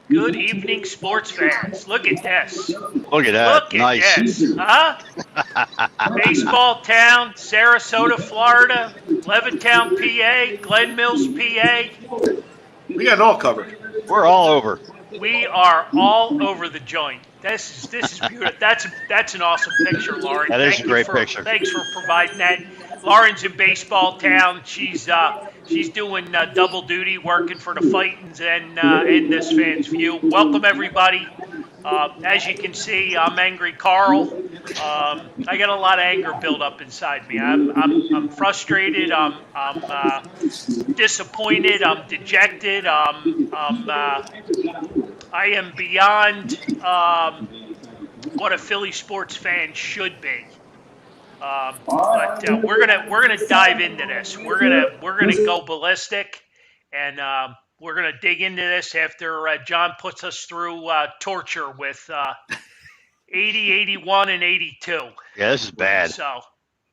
Good evening, sports fans. Look at this. Look at that. Look at Nice. this. Huh? Baseball town, Sarasota, Florida, Levittown, PA, Glen Mills, PA. We got it all covered. We're all over. We are all over the joint. This is beautiful. That's an awesome picture, Lauren. That is a great picture. Thanks for providing that. Lauren's in baseball town. She's doing double duty, working for the Fightins and this fans view. Welcome everybody. As you can see, I'm Angry Carl. I got a lot of anger built up inside me. I'm frustrated. I'm disappointed. I'm dejected. I am beyond what a Philly sports fan should be. But we're gonna dive into this. We're gonna go ballistic, and we're gonna dig into this after John puts us through torture with 80, 81, and 82. Yeah, this is bad. So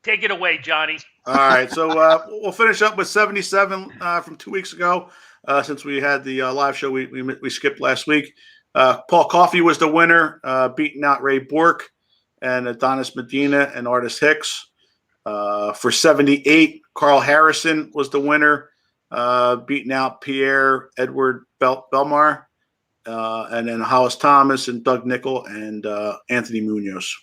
take it away, Johnny. All right, so we'll finish up with 77 from 2 weeks ago. Since we had the live show we skipped last week. Paul Coffey was the winner, beating out Ray Bork and Adonis Medina and Artis Hicks. For 78, Carl Harrison was the winner, beating out Pierre Edward Belmar, and then Hollis Thomas and Doug Nickel and Anthony Munoz.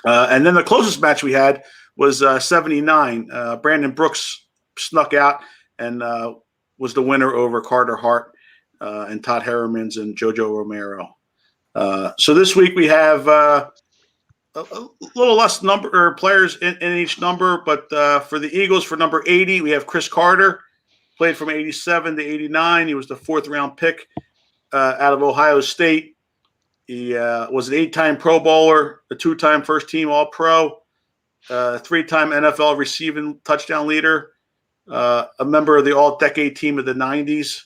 And then the closest match we had was 79. Brandon Brooks snuck out and was the winner over Carter Hart and Todd Herremans and Jojo Romero. So this week we have a little less number players in each number, but for the Eagles, for number 80, we have Chris Carter, played from 87 to 89. He was the fourth round pick out of Ohio State. He was an 8-time Pro Bowler, a 2-time first team All-Pro, 3-time NFL receiving touchdown leader, a member of the All-Decade team of the 90s.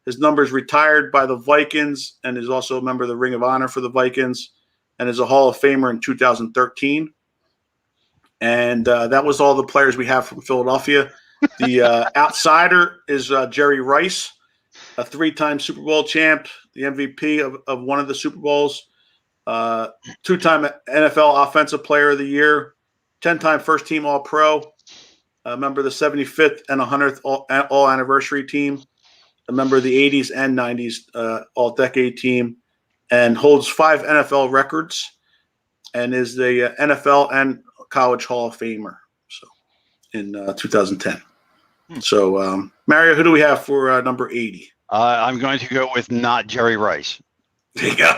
His number is retired by the Vikings and is also a member of the Ring of Honor for the Vikings and is a Hall of Famer in 2013. And that was all the players we have from Philadelphia. The outsider is Jerry Rice, a 3-time Super Bowl champ, the MVP of one of the Super Bowls, 2-time NFL Offensive Player of the Year, 10-time first-team All-Pro, a member of the 75th and 100th All-Anniversary team, a member of the 80s and 90s All-Decade team, and holds 5 NFL records and is the NFL and College Hall of Famer in 2010. So, Mario, who do we have for number 80? I'm going to go with not Jerry Rice. There you go.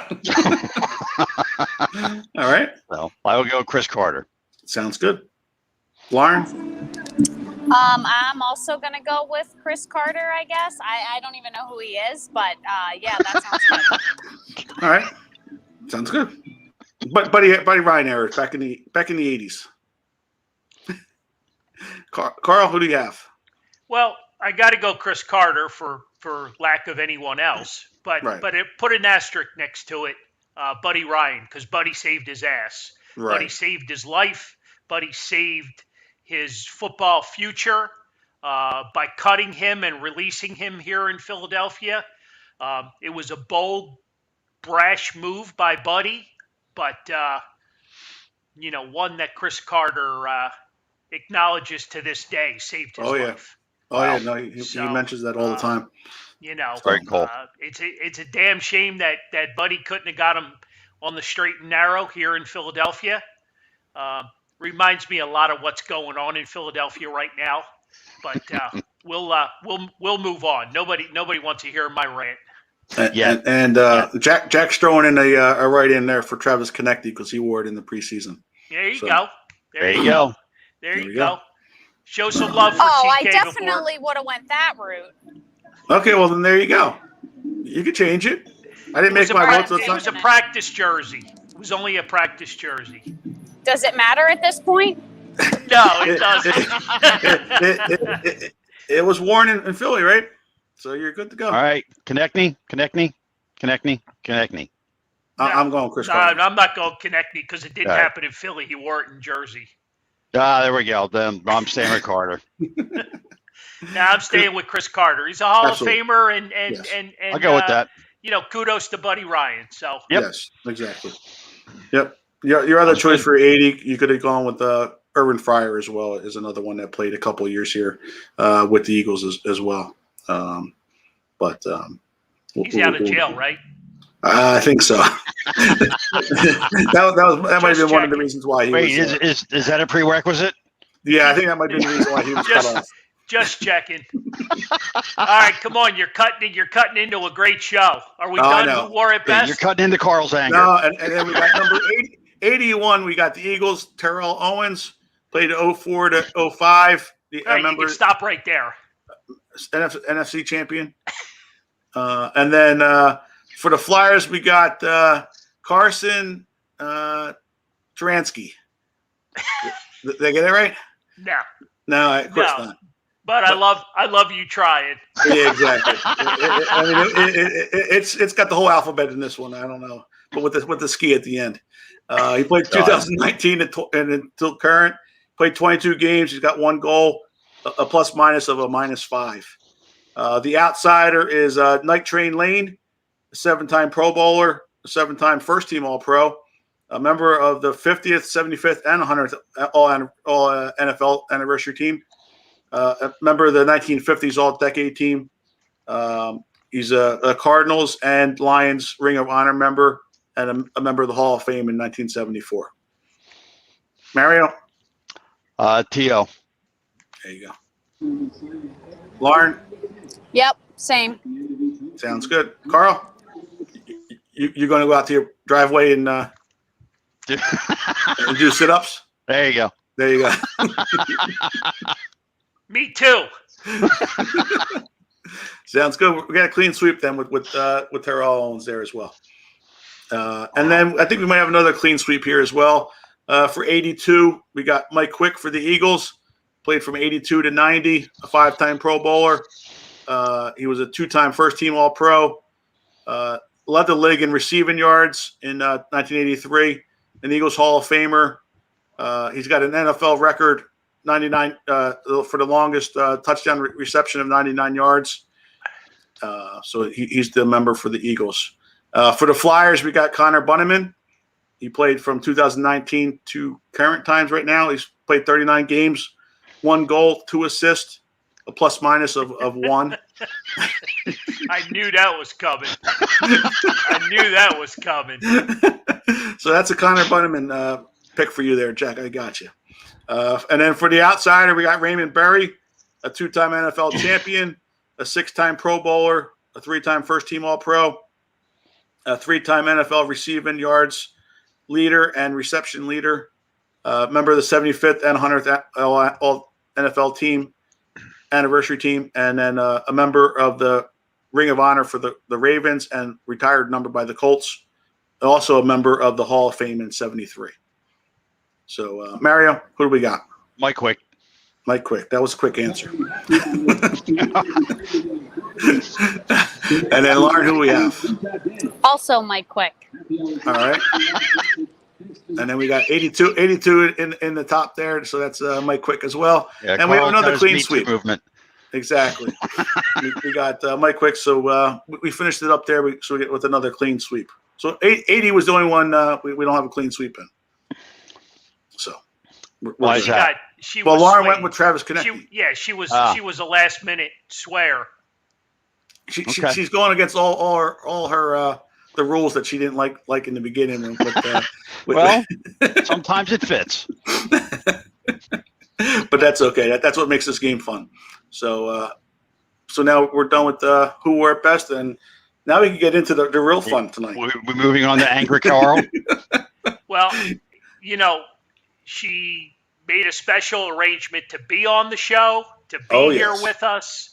All right. So I will go Chris Carter. Sounds good. Lauren? I'm also going to go with Chris Carter, I guess. I don't even know who he is, but yeah, that sounds good. All right. Sounds good. But Buddy Ryan era, back in the 80s. Carl, who do you have? Well, I got to go Chris Carter for lack of anyone else, but it put an asterisk next to it, Buddy Ryan, because Buddy saved his ass. Right. Buddy saved his life. Buddy saved his football future by cutting him and releasing him here in Philadelphia. It was a bold, brash move by Buddy, but one that Chris Carter acknowledges to this day saved his life. Oh, yeah. No, he mentions that all the time. Very cool. It's a damn shame that Buddy couldn't have got him on the straight and narrow here in Philadelphia. Reminds me a lot of what's going on in Philadelphia right now. But we'll move on. Nobody wants to hear my rant. Jack's throwing in a right in there for Travis Konechny because he wore it in the preseason. There you go. There you go. There you go. Show some love for TK. I definitely would have went that route. Okay, well then there you go. You could change it. I didn't make my vote. It was a practice jersey. It was only a practice jersey. Does it matter at this point? No, it doesn't. It was worn in Philly, right? So you're good to go. All right, Konechny. I'm going Chris Carter. I'm not going Konechny because it didn't happen in Philly. He wore it in Jersey. There we go. Then I'm staying with Carter. I'm staying with Chris Carter. He's a Hall of Famer, and I'll go with that. kudos to Buddy Ryan. So Yep. Yes, exactly. Yep. Your other choice for 80, you could have gone with Irvin Fryer as well, is another one that played a couple of years here with the Eagles as well. he's out of jail, right? I think so. that might have been one of the reasons why he Wait, was. is that a prerequisite? Yeah, I think that might be the reason why he was cut off. Just checking. All right, come on. You're cutting into a great show. Are we done? Who wore it best? You're cutting into Carl's anger. No, and then we got number 81. We got the Eagles. Terrell Owens played 04 to 05. You can stop right there. NFC champion. And then for the Flyers, we got Carson Taransky. Did I get it right? No, of course not. But I love you trying. Yeah, exactly. It's got the whole alphabet in this one. I don't know, but with the ski at the end. He played 2019 until current. Played 22 games. He's got 1 goal, a plus minus of a -5. The outsider is Night Train Lane, a 7-time Pro Bowler, a 7-time first team All Pro, a member of the 50th, 75th, and 100th all NFL anniversary team, a member of the 1950s All Decade team. He's a Cardinals and Lions Ring of Honor member and a member of the Hall of Fame in 1974. Mario? T.O. There you go. Lauren? Yep, same. Sounds good. Carl? You're going to go out to your driveway and do sit-ups? There you go. There you go. Me too. Sounds good. We got a clean sweep then with Terrell Owens there as well. And then I think we might have another clean sweep here as well. For 82, we got Mike Quick for the Eagles. Played from 82 to 90, a 5-time Pro Bowler. He was a 2-time first-team All-Pro. Led the league in receiving yards in 1983. An Eagles Hall of Famer. He's got an NFL record, 99 for the longest touchdown reception of 99 yards. So he's the member for the Eagles. For the Flyers, we got Connor Bunneman. He played from 2019 to current times right now. He's played 39 games, 1 goal, 2 assists, a plus minus of 1. I knew that was coming. So that's a Connor Bunneman pick for you there, Jack. I got you. And then for the outsider, we got Raymond Berry, a 2-time NFL champion, a 6-time Pro Bowler, a 3-time first-team All-Pro, a 3-time NFL receiving yards leader and reception leader, member of the 75th and 100th All NFL team, anniversary team, and then a member of the Ring of Honor for the Ravens and retired number by the Colts. Also a member of the Hall of Fame in 73. So, Mario, who do we got? Mike Quick. Mike Quick. That was a quick answer. And then, Lauren, who do we have? Also Mike Quick. All right. And then we got 82 in the top there. So that's Mike Quick as well. Yeah, and we have another clean Meat sweep. Movement. Exactly. we got Mike Quick. So we finished it up there. So we get with another clean sweep. So 80 was the only one we don't have a clean sweep in. So. Why is that? Lauren went with Travis Konecny. She was a last minute swear. She's going against all her the rules that she didn't like in the beginning. Well, sometimes it fits. But that's okay. That's what makes this game fun. So now we're done with who wore it best, and now we can get into the real fun tonight. We're moving on to Angry Carl. Well, she made a special arrangement to be on the show, to be here with us.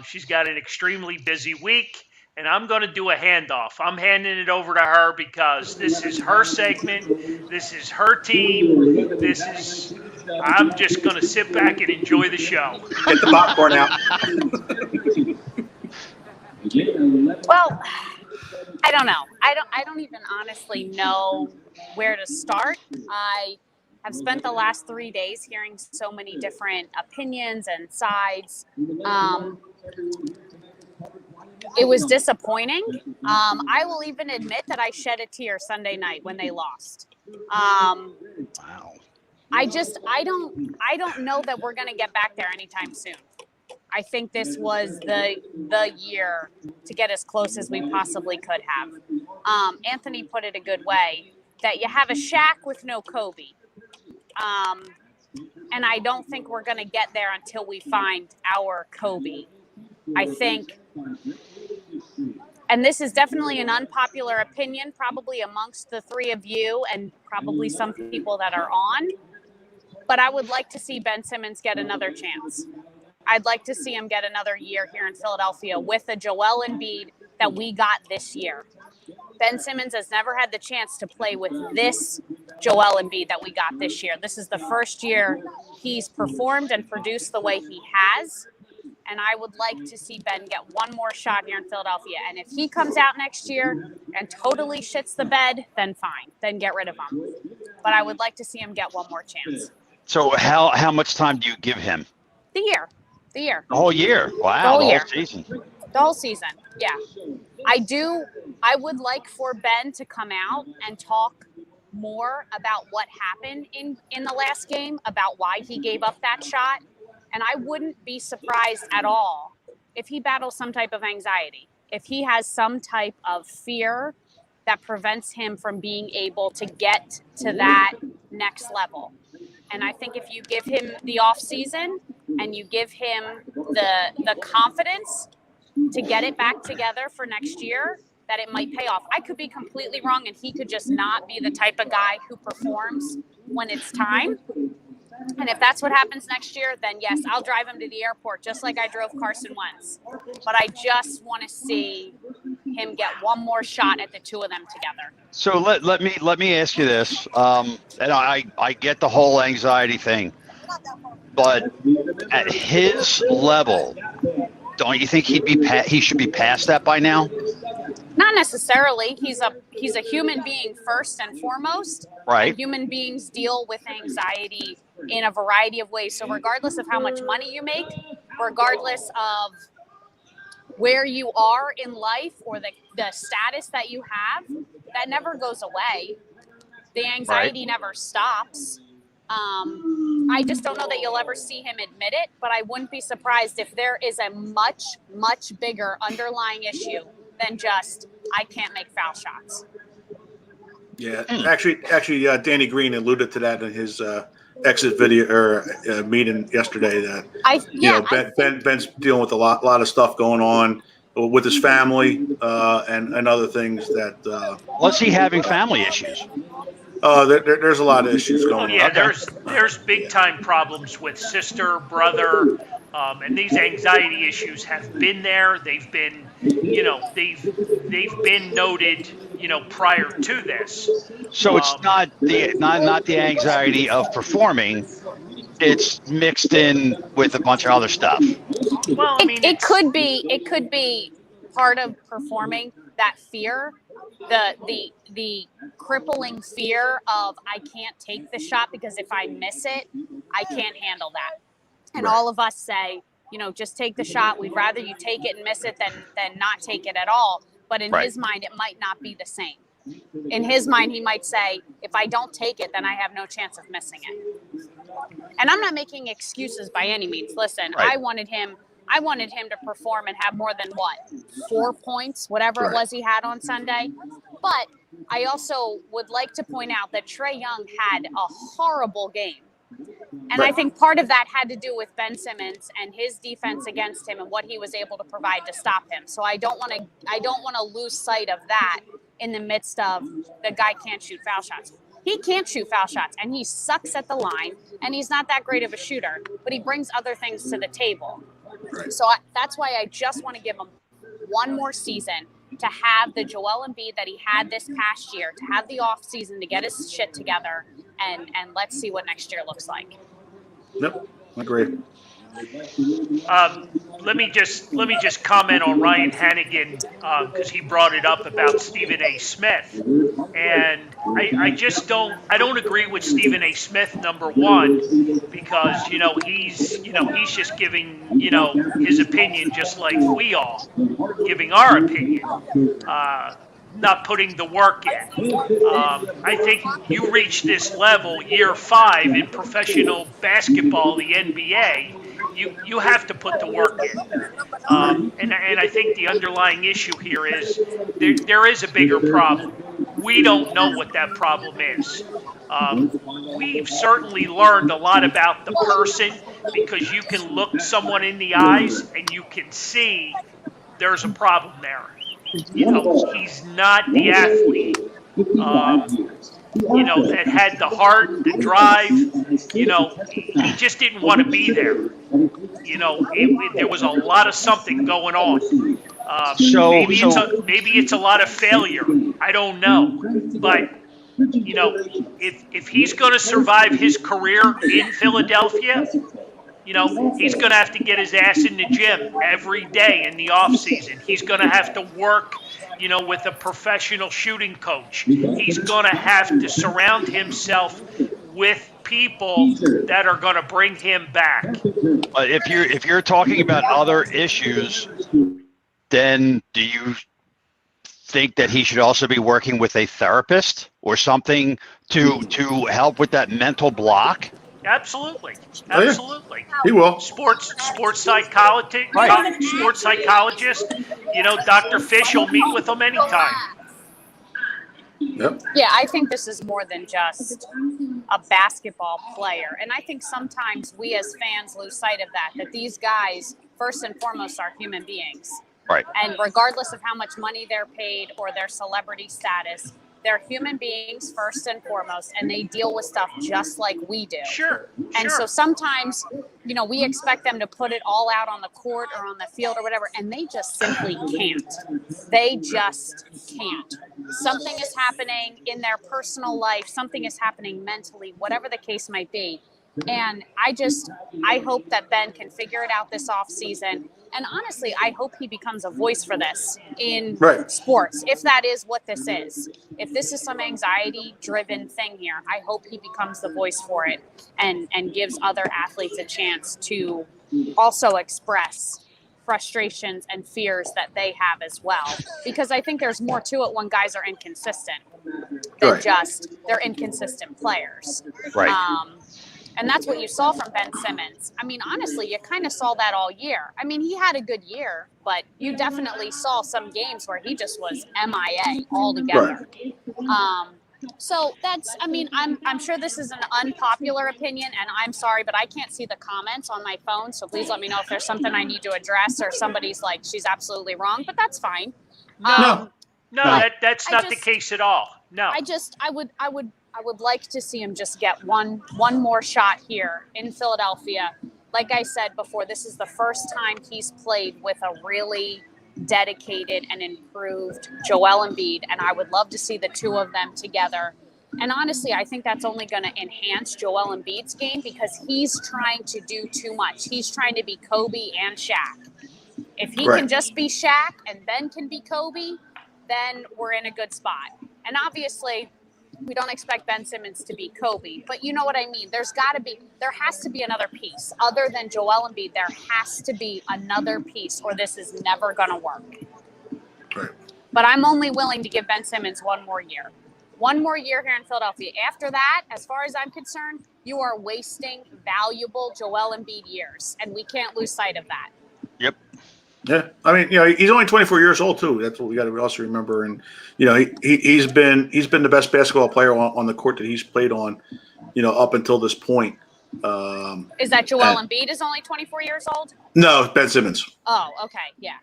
She's got an extremely busy week, and I'm going to do a handoff. I'm handing it over to her because this is her segment. This is her team. I'm just going to sit back and enjoy the show. Get the popcorn out. Well, I don't know. I don't even honestly know where to start. I have spent the last 3 days hearing so many different opinions and sides. it was disappointing. I will even admit that I shed a tear Sunday night when they lost. Wow. I don't know that we're going to get back there anytime soon. I think this was the year to get as close as we possibly could have. Anthony put it a good way, that you have a Shaq with no Kobe. And I don't think we're going to get there until we find our Kobe. I think, and this is definitely an unpopular opinion, probably amongst the three of you and probably some people that are on, but I would like to see Ben Simmons get another chance. I'd like to see him get another year here in Philadelphia with the Joel Embiid that we got this year. Ben Simmons has never had the chance to play with this Joel Embiid that we got this year. This is the first year he's performed and produced the way he has. And I would like to see Ben get one more shot here in Philadelphia. And if he comes out next year and totally shits the bed, then fine. Then get rid of him. But I would like to see him get one more chance. So how much time do you give him? The year. The whole year. Wow. The whole The year. whole season. The whole season. Yeah. I would like for Ben to come out and talk more about what happened in the last game, about why he gave up that shot. And I wouldn't be surprised at all if he battles some type of anxiety, if he has some type of fear that prevents him from being able to get to that next level. And I think if you give him the off season and you give him the confidence to get it back together for next year, that it might pay off. I could be completely wrong, and he could just not be the type of guy who performs when it's time. And if that's what happens next year, then yes, I'll drive him to the airport just like I drove Carson Wentz. But I just want to see him get one more shot at the two of them together. So let me ask you this, and I get the whole anxiety thing, but at his level, don't you think he should be past that by now? Not necessarily. He's a human being first and foremost. Right. And human beings deal with anxiety in a variety of ways. So regardless of how much money you make, regardless of where you are in life or the status that you have, that never goes away. The anxiety never stops. I just don't know that you'll ever see him admit it, but I wouldn't be surprised if there is a much, much bigger underlying issue than just, I can't make foul shots. Yeah, actually, Danny Green alluded to that in his exit video or meeting yesterday. That Ben's dealing with a lot of stuff going on with his family and other things that. Was he having family issues? There's a lot of issues going on. Yeah, there's big time problems with sister, brother, and these anxiety issues have been there. They've been, they've been noted, prior to this. So it's not the anxiety of performing. It's mixed in with a bunch of other stuff. Well, I mean, it could be part of performing, that fear, the crippling fear of I can't take the shot because if I miss it, I can't handle that. And all of us say, just take the shot. We'd rather you take it and miss it than not take it at all. But in his mind, it might not be the same. In his mind, he might say, if I don't take it, then I have no chance of missing it. And I'm not making excuses by any means. Listen, I wanted him to perform and have more than 4 points, whatever it was he had on Sunday. But I also would like to point out that Trae Young had a horrible game. And I think part of that had to do with Ben Simmons and his defense against him and what he was able to provide to stop him. So I don't want to lose sight of that in the midst of the guy can't shoot foul shots. He can't shoot foul shots, and he sucks at the line, and he's not that great of a shooter, but he brings other things to the table. So that's why I just want to give him one more season to have the Joel Embiid that he had this past year, to have the off season to get his shit together, and let's see what next year looks like. Nope, agree. Let me just comment on Ryan Hannigan because he brought it up about Stephen A. Smith, and I don't agree with Stephen A. Smith, number one, because he's just giving his opinion just like we all giving our opinion. Not putting the work in. I think you reach this level, year 5 in professional basketball, the NBA. You have to put the work in. And I think the underlying issue here is there is a bigger problem. We don't know what that problem is. We've certainly learned a lot about the person because you can look someone in the eyes and you can see there's a problem there. He's not the athlete, that had the heart, the drive. He just didn't want to be there. There was a lot of something going on. Maybe it's a lot of failure. I don't know, but if he's going to survive his career in Philadelphia. He's going to have to get his ass in the gym every day in the off season. He's going to have to work, with a professional shooting coach. He's going to have to surround himself with people that are going to bring him back. If you're talking about other issues, then do you think that he should also be working with a therapist or something to help with that mental block? Absolutely. Oh, yeah. Absolutely. He will. Sports psychologist, sports psychologist, Dr. Fish will meet with him anytime. Yep. Yeah, I think this is more than just a basketball player. And I think sometimes we as fans lose sight of that these guys, first and foremost, are human beings. Right. And regardless of how much money they're paid or their celebrity status, they're human beings first and foremost, and they deal with stuff just like we do. Sure. And so sometimes, we expect them to put it all out on the court or on the field or whatever, and they just simply can't. They just can't. Something is happening in their personal life. Something is happening mentally, whatever the case might be. And I hope that Ben can figure it out this offseason. And honestly, I hope he becomes a voice for this in sports, if that is what this is. If this is some anxiety-driven thing here, I hope he becomes the voice for it and gives other athletes a chance to also express frustrations and fears that they have as well. Because I think there's more to it when guys are inconsistent than just they're inconsistent players. Right. And that's what you saw from Ben Simmons. I mean, honestly, you kind of saw that all year. I mean, he had a good year, but you definitely saw some games where he just was MIA altogether. Right. So I'm sure this is an unpopular opinion, and I'm sorry, but I can't see the comments on my phone. So please let me know if there's something I need to address or somebody's like, she's absolutely wrong, but that's fine. No, that's not the case at all. No. I would like to see him just get one more shot here in Philadelphia. Like I said before, this is the first time he's played with a really dedicated and improved Joel Embiid, and I would love to see the two of them together. And honestly, I think that's only going to enhance Joel Embiid's game because he's trying to do too much. He's trying to be Kobe and Shaq. If he can just be Shaq and Ben can be Kobe, then we're in a good spot. And obviously, we don't expect Ben Simmons to be Kobe, but you know what I mean? There has to be another piece. Other than Joel Embiid, there has to be another piece or this is never going to work. Right. But I'm only willing to give Ben Simmons one more year. One more year here in Philadelphia. After that, as far as I'm concerned, you are wasting valuable Joel Embiid years, and we can't lose sight of that. Yep. Yeah, I mean, he's only 24 years old too. That's what we got to also remember. And he's been the best basketball player on the court that he's played on, up until this point. Is that Joel Embiid is only 24 years old? No, Ben Simmons. Oh, okay, yeah.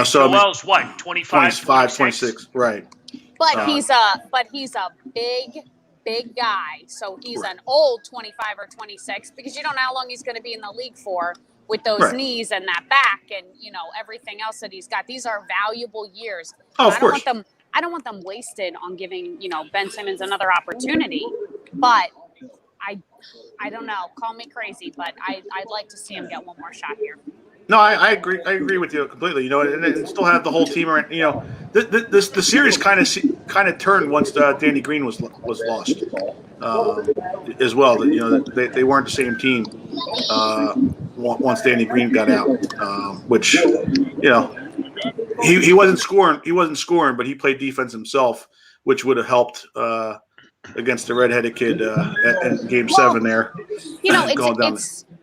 So Joel's what, 25, 26, right? But he's a big guy. So he's an old 25 or 26 because you don't know how long he's going to be in the league for. With those knees and that back and, everything else that he's got. These are valuable years. Oh, of course. I don't want them wasted on giving, Ben Simmons another opportunity. But I don't know. Call me crazy, but I'd like to see him get one more shot here. No, I agree. I agree with you completely. And still have the whole team around. The series kind of turned once Danny Green was lost as well. They weren't the same team once Danny Green got out, which he wasn't scoring. He wasn't scoring, but he played defense himself, which would have helped against the redheaded kid in Game 7 there.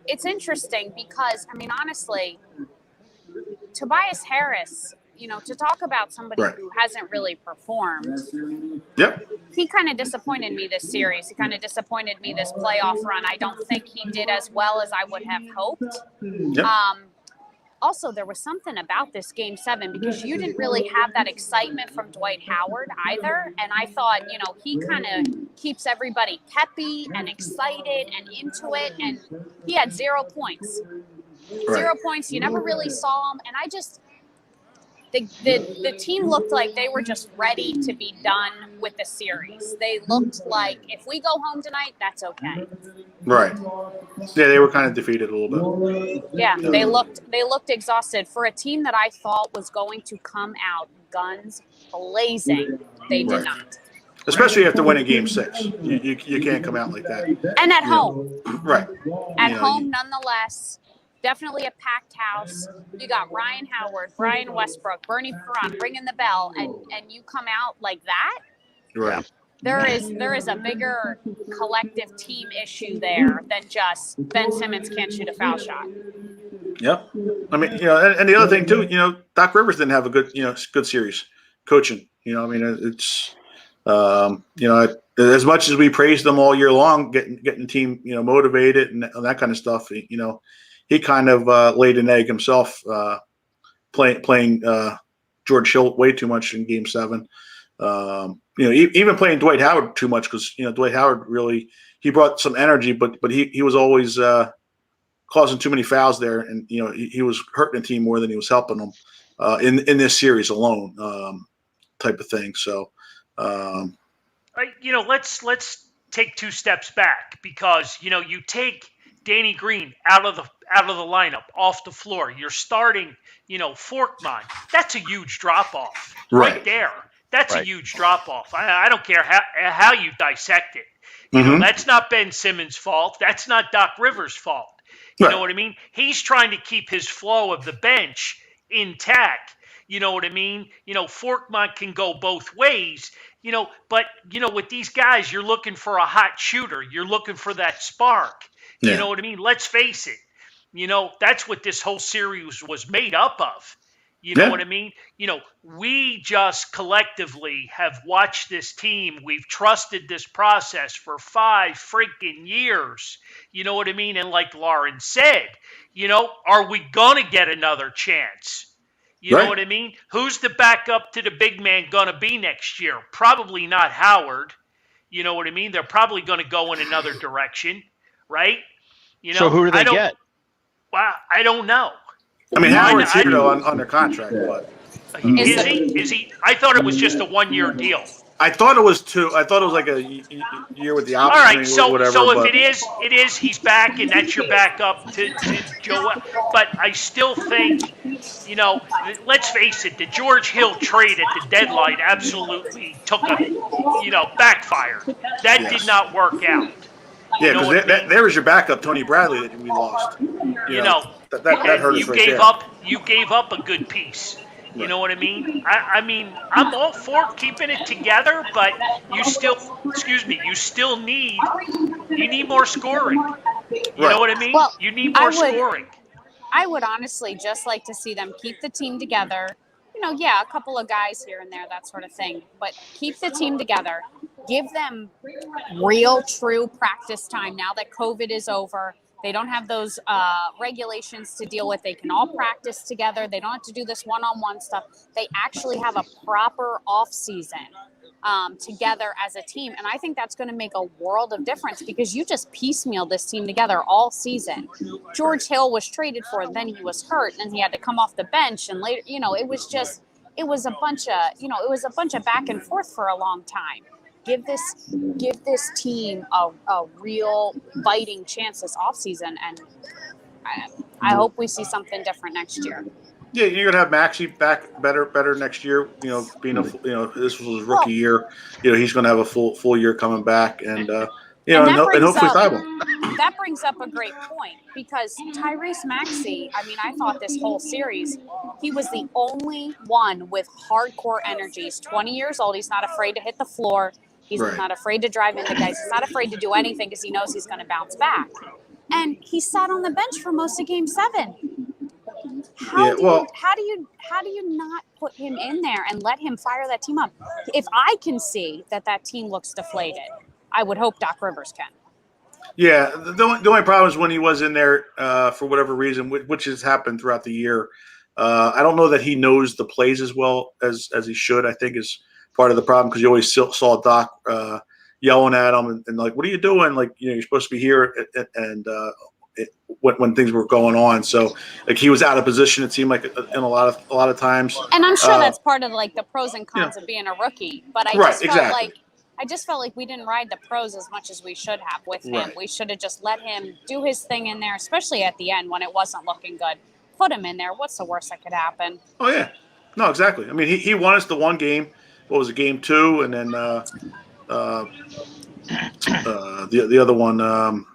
It's interesting because, I mean, honestly, Tobias Harris, to talk about somebody Right. who hasn't really performed, Yep. he kind of disappointed me this series. He kind of disappointed me this playoff run. I don't think he did as well as I would have hoped. Yep. Also, there was something about this Game 7 because you didn't really have that excitement from Dwight Howard either. And I thought, he kind of keeps everybody peppy and excited and into it. And he had 0 points. Right. 0 points. You never really saw him. And I just, the team looked like they were just ready to be done with the series. They looked like if we go home tonight, that's okay. Right. Yeah, they were kind of defeated a little bit. Yeah, they looked exhausted for a team that I thought was going to come out guns blazing. They did Right. not. Especially after winning Game 6, you can't come out like that. And at home, Right. at home nonetheless. Definitely a packed house. You got Ryan Howard, Brian Westbrook, Bernie Perron ringing the bell, and you come out like that. Right. There is a bigger collective team issue there than just Ben Simmons can't shoot a foul shot. Yep. I mean, and the other thing too, Doc Rivers didn't have a good, good series coaching. I mean, it's, as much as we praised them all year long, getting the team, motivated and that kind of stuff, he kind of laid an egg himself, playing George Hill way too much in Game 7. Even playing Dwight Howard too much because Dwight Howard really he brought some energy, but he was always causing too many fouls there, and he was hurting the team more than he was helping them in this series alone, type of thing. So, let's take 2 steps back because you take Danny Green out of the lineup, off the floor. You're starting, Forkman. That's a huge drop off right there. That's a huge drop off. I don't care how you dissect it. That's not Ben Simmons' fault. That's not Doc Rivers' fault. You know what I mean? He's trying to keep his flow of the bench intact. You know what I mean? Forkman can go both ways. But with these guys, you're looking for a hot shooter. You're looking for that spark. You know what I mean? Let's face it. That's what this whole series was made up of. You know what I mean? We just collectively have watched this team. We've trusted this process for 5 freaking years. You know what I mean? And like Lauren said, are we going to get another chance? You know what I mean? Who's the backup to the big man going to be next year? Probably not Howard. You know what I mean? They're probably going to go in another direction, right? So who do they get? Well, I don't know. I mean, Howard's here though on their contract, but is he? I thought it was just a 1-year deal. I thought it was 2. I thought it was like a year with the option. All right, so whatever, so if it is, he's back, and that's your backup to Joe. But I still think, let's face it, the George Hill trade at the deadline absolutely took backfire. That did not work out. Yeah, because there was your backup, Tony Bradley, that we lost. That hurt us right there. You gave up a good piece. You know what I mean? I mean, I'm all for keeping it together, but you still need more scoring. You know what I mean? Well, you need more scoring. I would honestly just like to see them keep the team together. A couple of guys here and there, that sort of thing, but keep the team together. Give them real, true practice time now that COVID is over. They don't have those regulations to deal with. They can all practice together. They don't have to do this one-on-one stuff. They actually have a proper off season together as a team. And I think that's going to make a world of difference because you just piecemeal this team together all season. George Hill was traded for, then he was hurt, and he had to come off the bench. And later, it was a bunch of back and forth for a long time. give this team a real fighting chance this offseason, and I hope we see something different next year. Yeah, you're gonna have Maxey back better next year. Being this was his rookie year. He's gonna have a full year coming back, and and hopefully Thibault. That brings up a great point, because Tyrese Maxey, I mean, I thought this whole series, he was the only one with hardcore energy. He's 20 years old. He's not afraid to hit the floor. He's not afraid to drive into guys. He's not afraid to do anything because he knows he's going to bounce back. And he sat on the bench for most of Game 7. How do you not put him in there and let him fire that team up? If I can see that team looks deflated, I would hope Doc Rivers can. Yeah, the only problem is when he was in there for whatever reason, which has happened throughout the year. I don't know that he knows the plays as well as he should. I think is part of the problem, because you always saw Doc yelling at him and like, what are you doing? Like, you're supposed to be here, and when things were going on. So like, he was out of position, it seemed like, in a lot of times. And I'm sure that's part of like the pros and cons of being a rookie. But I just felt like we didn't ride the pros as much as we should have with him. Right. We should have just let him do his thing in there, especially at the end when it wasn't looking good. Put him in there. What's the worst that could happen? Oh yeah, no, exactly. I mean, he won us the one game. What was it, Game 2, and then the other one.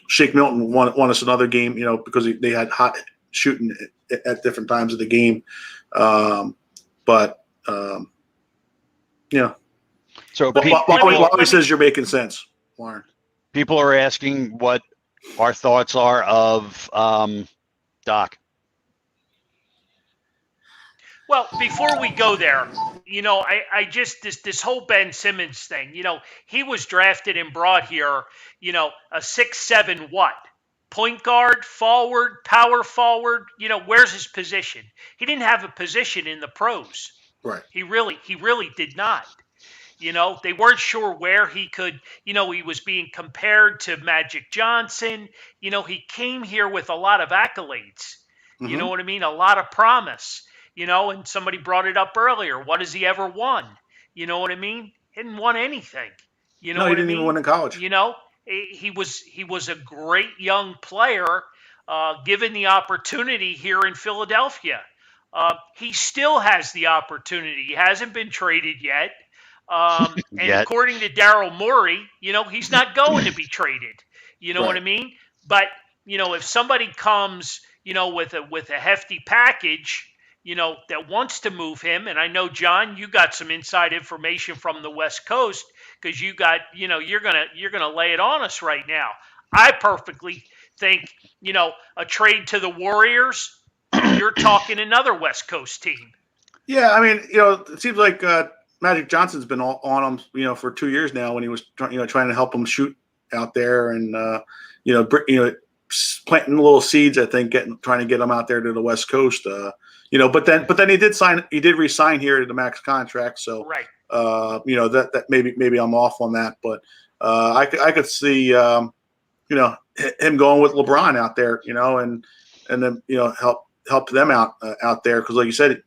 Shake Milton won us another game, because they had hot shooting at different times of the game. So Bobby says you're making sense, Warren. people are asking what our thoughts are of Doc. Well, before we go there, I just this whole Ben Simmons thing. He was drafted and brought here. A 6'7" what? Point guard, forward, power forward. Where's his position? He didn't have a position in the pros. Right. He really did not. They weren't sure where he could. He was being compared to Magic Johnson. He came here with a lot of accolades. Mm-hmm. You know what I mean? A lot of promise. And somebody brought it up earlier. What has he ever won? You know what I mean? He didn't won anything. He didn't even win in college. He was a great young player, given the opportunity here in Philadelphia. He still has the opportunity. He hasn't been traded yet. And according to Daryl Morey, he's not going to be traded. You know what I mean? But if somebody comes, with a hefty package, that wants to move him, and I know, John, you got some inside information from the West Coast, because you got, you're gonna lay it on us right now. I perfectly think, a trade to the Warriors, you're talking another West Coast team. Yeah, I mean, it seems like Magic Johnson's been on him, for 2 years now, when he was trying to help him shoot out there, and planting little seeds. I think trying to get him out there to the West Coast. But then he did resign here to the max contract. So right. That maybe I'm off on that, but I could see him going with LeBron out there, and then help them out there, because like you said,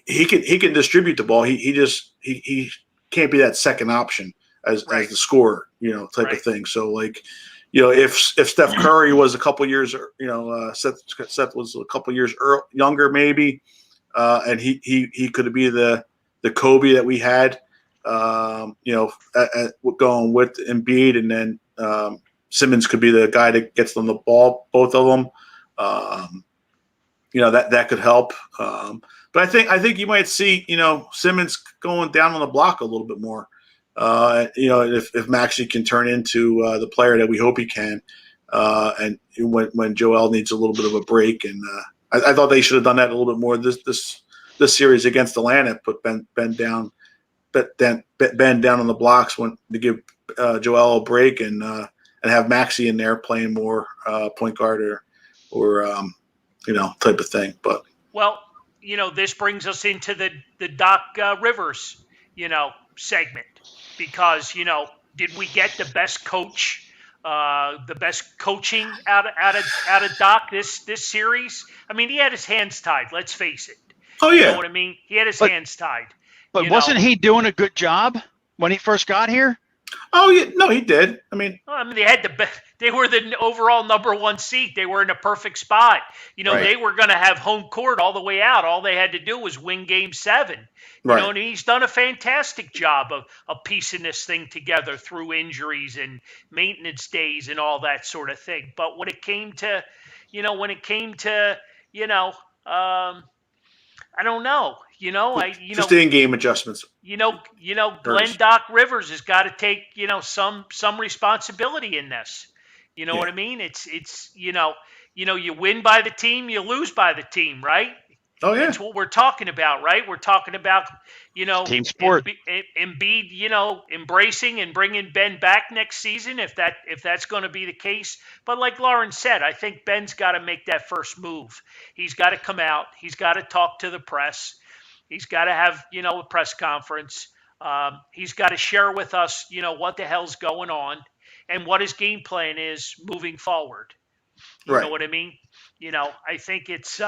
he can distribute the ball. He can't be that second option as the scorer, type of thing. So like, if Steph Curry was a couple years, Seth was a couple years younger maybe, and he could be the Kobe that we had, going with Embiid, and then Simmons could be the guy that gets them the ball, both of them. That could help. But I think you might see, Simmons going down on the block a little bit more. If Maxey can turn into the player that we hope he can, and when Joel needs a little bit of a break, and I thought they should have done that a little bit more this series against Atlanta. Put Ben down on the blocks to give Joel a break, and have Maxey in there playing more point guard or type of thing. But this brings us into the Doc Rivers segment. Because, did we get the best coach, the best coaching out of Doc this series? I mean, he had his hands tied. Let's face it. Oh yeah. You know what I mean? He had his hands tied. But wasn't he doing a good job? when he first got here? Oh yeah, no, he did. I mean, Well, I mean, they were the overall number one seed. They were in a perfect spot. Right. They were going to have home court all the way out. All they had to do was win Game 7. Right. And he's done a fantastic job of piecing this thing together through injuries and maintenance days and all that sort of thing. But when it came to, I don't know. Just the in-game adjustments. Glenn Doc Rivers has got to take, some responsibility in this. You know what I mean? It's you win by the team, you lose by the team, right? Oh yeah. That's what we're talking about, right? We're talking about, Team sport. Embiid, embracing and bringing Ben back next season if that's going to be the case. But like Lauren said, I think Ben's got to make that first move. He's got to come out. He's got to talk to the press. He's got to have, a press conference. He's got to share with us, what the hell's going on and what his game plan is moving forward. You know what I mean? I think it's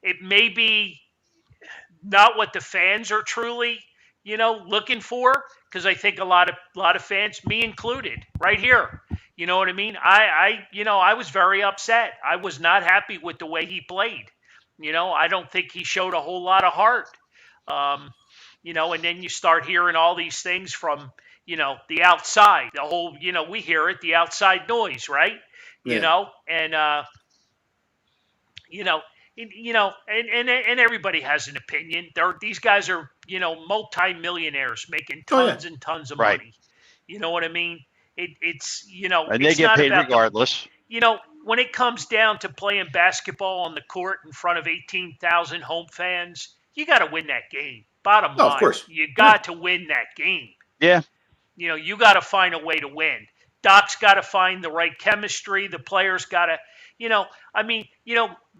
it may be not what the fans are truly, looking for, because I think a lot of fans, me included, right here. You know what I mean? I was very upset. I was not happy with the way he played. I don't think he showed a whole lot of heart. And then you start hearing all these things from, the outside, the whole, we hear it, the outside noise, right? Yeah. And everybody has an opinion. These guys are, multi-millionaires making tons and tons of money. You know what I mean? It's and they get paid regardless. When it comes down to playing basketball on the court in front of 18,000 home fans, you got to win that game. Bottom line, of course. You got to win that game. Yeah. You got to find a way to win. Doc's got to find the right chemistry. The players got to,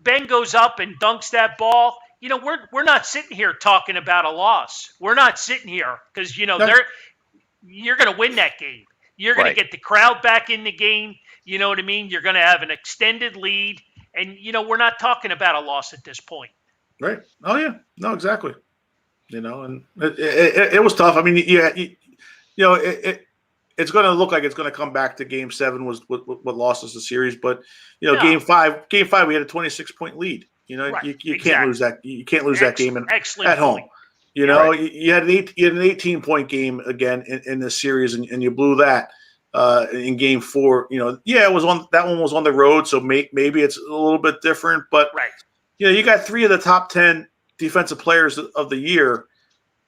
Ben goes up and dunks that ball. We're not sitting here talking about a loss. We're not sitting here because, you're going to win that game. You're going to get the crowd back in the game. You know what I mean? You're going to have an extended lead. And, we're not talking about a loss at this point. Right. Oh, yeah. No, exactly. And it was tough. I mean, it's going to look like it's going to come back to Game 7 was what lost us the series. But, Game 5, we had a 26-point lead. You can't lose that. You can't lose that game at home. You had an 18-point game again in this series, and you blew that in Game 4. It was on that one was on the road, so maybe it's a little bit different. But you got 3 of the top 10 defensive players of the year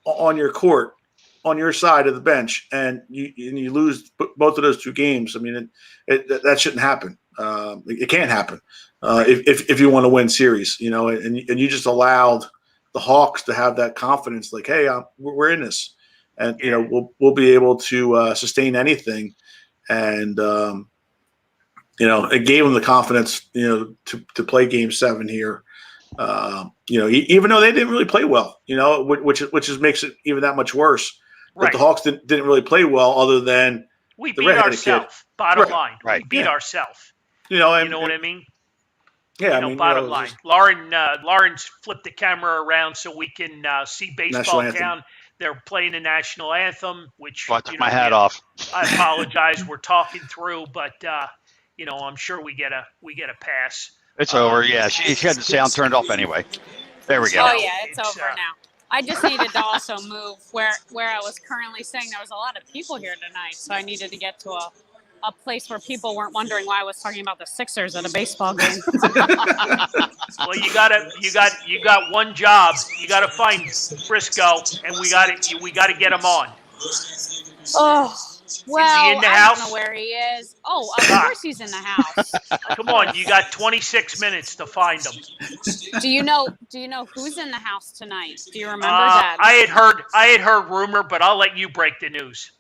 on your court, on your side of the bench, and you lose both of those 2 games. I mean, that shouldn't happen. It can't happen if you want to win series. And you just allowed the Hawks to have that confidence, like, hey, we're in this, and we'll be able to sustain anything, and it gave them the confidence, to play Game 7 here. Even though they didn't really play well, which makes it even that much worse. But the Hawks didn't really play well, other than we beat ourselves. Bottom line, we beat ourselves. You know what I mean? Yeah, bottom line. Lauren's flipped the camera around so we can see Baseball Town. They're playing the national anthem, which I took my hat off. I apologize. We're talking through, but I'm sure we get a pass. It's over. Yeah, she had the sound turned off anyway. There we go. Oh yeah, it's over now. I just needed to also move where I was currently sitting. There was a lot of people here tonight, so I needed to get to a place where people weren't wondering why I was talking about the Sixers at a baseball game. Well, you got one job. You got to find Frisco, and we got to get him on. Oh. Well, is he in the I house? don't know where he is. Oh, of course he's in the house. Come on, you got 26 minutes to find him. Do you know who's in the house tonight? Do you remember that? I had heard rumor, but I'll let you break the news.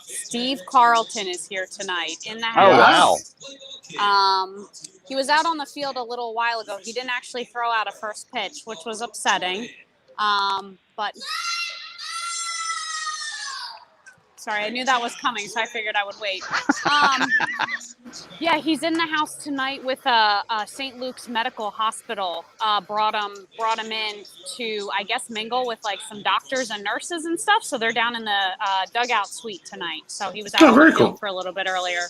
Steve Carlton is here tonight in the house. Oh wow. He was out on the field a little while ago. He didn't actually throw out a first pitch, which was upsetting. But sorry, I knew that was coming, so I figured I would wait. Yeah, he's in the house tonight with St. Luke's Medical Hospital. Brought him in to, I guess, mingle with like some doctors and nurses and stuff. So they're down in the dugout suite tonight. So he was out on the very field cool. for a little bit earlier.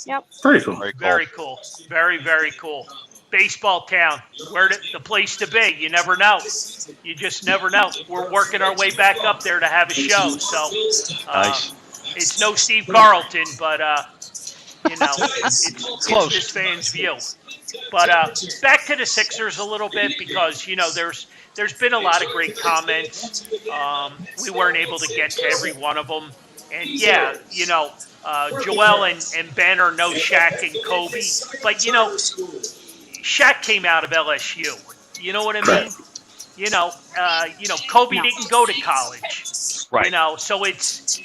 Yep. Very cool. Very cool. Very cool. Very, very cool. Baseball town, where the place to be. You never know. You just never know. We're working our way back up there to have a show. So Nice. it's no Steve Carlton, but it's Close. this fan's view. But back to the Sixers a little bit, because there's been a lot of great comments. We weren't able to get to every one of them, and Joel and Ben are no Shaq and Kobe, but Shaq came out of LSU. You know what I mean? Kobe didn't go to college. Right. So it's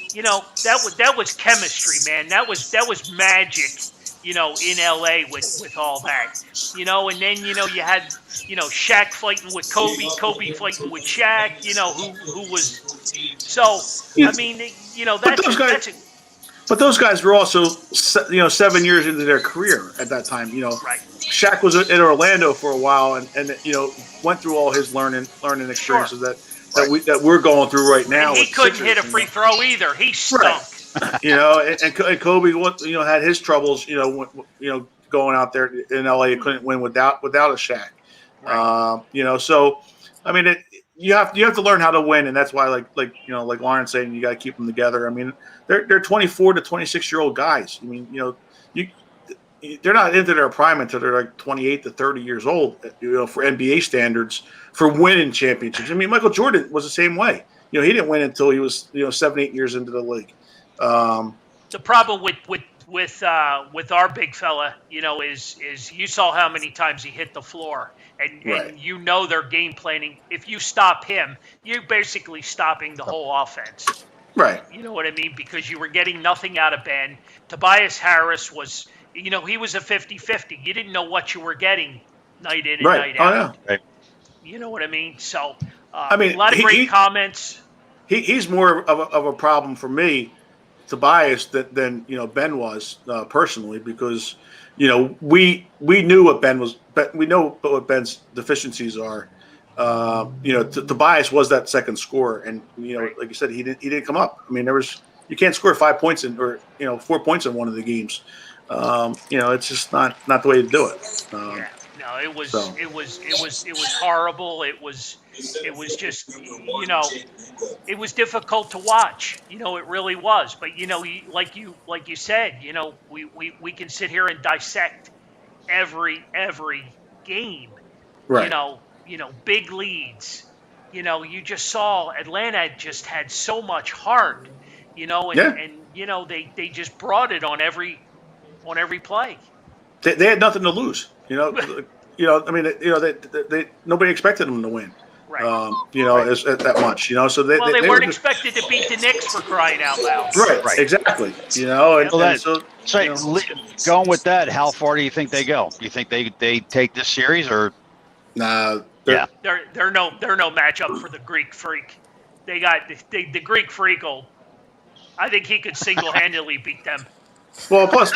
that was chemistry, man. That was magic. In LA with all that. And then you had Shaq fighting with Kobe, Kobe fighting with Shaq. Who was so. I mean, But those guys were also 7 years into their career at that time. Right. Shaq was in Orlando for a while, and went through all his learning experiences that we're going through right now. And he with couldn't Sixers, hit a free throw either. He stunk. Right. And Kobe, had his troubles. Going out there in LA, he couldn't win without a Shaq. Right. So I mean, you have to learn how to win, and that's why, like Lauren's saying, you got to keep them together. I mean, they're 24 to 26-year-old guys. I mean, they're not into their prime until they're like 28 to 30 years old. For NBA standards, for winning championships. I mean, Michael Jordan was the same way. He didn't win until he was 7-8 years into the league. The problem with our big fella, is you saw how many times he hit the floor, and they're game planning. If you stop him, you're basically stopping the whole offense. Right. You know what I mean? Because you were getting nothing out of Ben. Tobias Harris was, he was a 50-50. You didn't know what you were getting night in and night out. Oh, yeah. Right. You know what I mean? So, I mean, a lot of great comments. He's more of a problem for me, Tobias, than Ben was personally, because we knew what Ben was, but we know what Ben's deficiencies are. Tobias was that second scorer, and like you said, he didn't come up. I mean, you can't score 5 points 4 points in one of the games. It's just not the way to do it. No, it was horrible. It was just, it was difficult to watch. It really was. But like you said, we can sit here and dissect every game. Right. Big leads. You just saw Atlanta just had so much heart. And they just brought it on every play. They had nothing to lose. I mean, they nobody expected them to win. Right. As that much. So they weren't expected to beat the Knicks, for crying out loud. Right. Exactly. Going with that, how far do you think they go? Do you think they take this series, or? Nah. They're no matchup for the Greek Freak. They got the Greek Freak. I think he could single-handedly beat them. Well, plus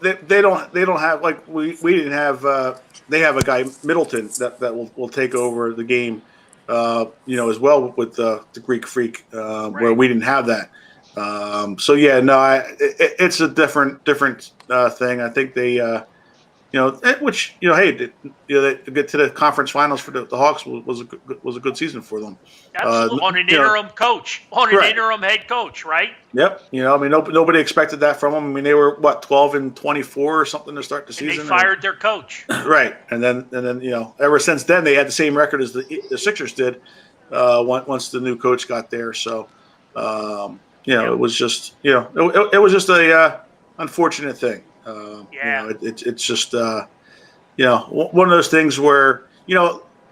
they don't have, like we didn't have. They have a guy, Middleton, that will take over the game, as well with the Greek Freak, where we didn't have that. It's a different thing. I think they, they get to the conference finals for the Hawks was a good season for them. Absolutely. On an interim coach, interim head coach, right? Yep. Nobody expected that from them. I mean, they were 12-24 or something to start the season. And they fired their coach. Right, and then ever since then they had the same record as the Sixers did once the new coach got there. So it was just it was just a unfortunate thing. It's just one of those things where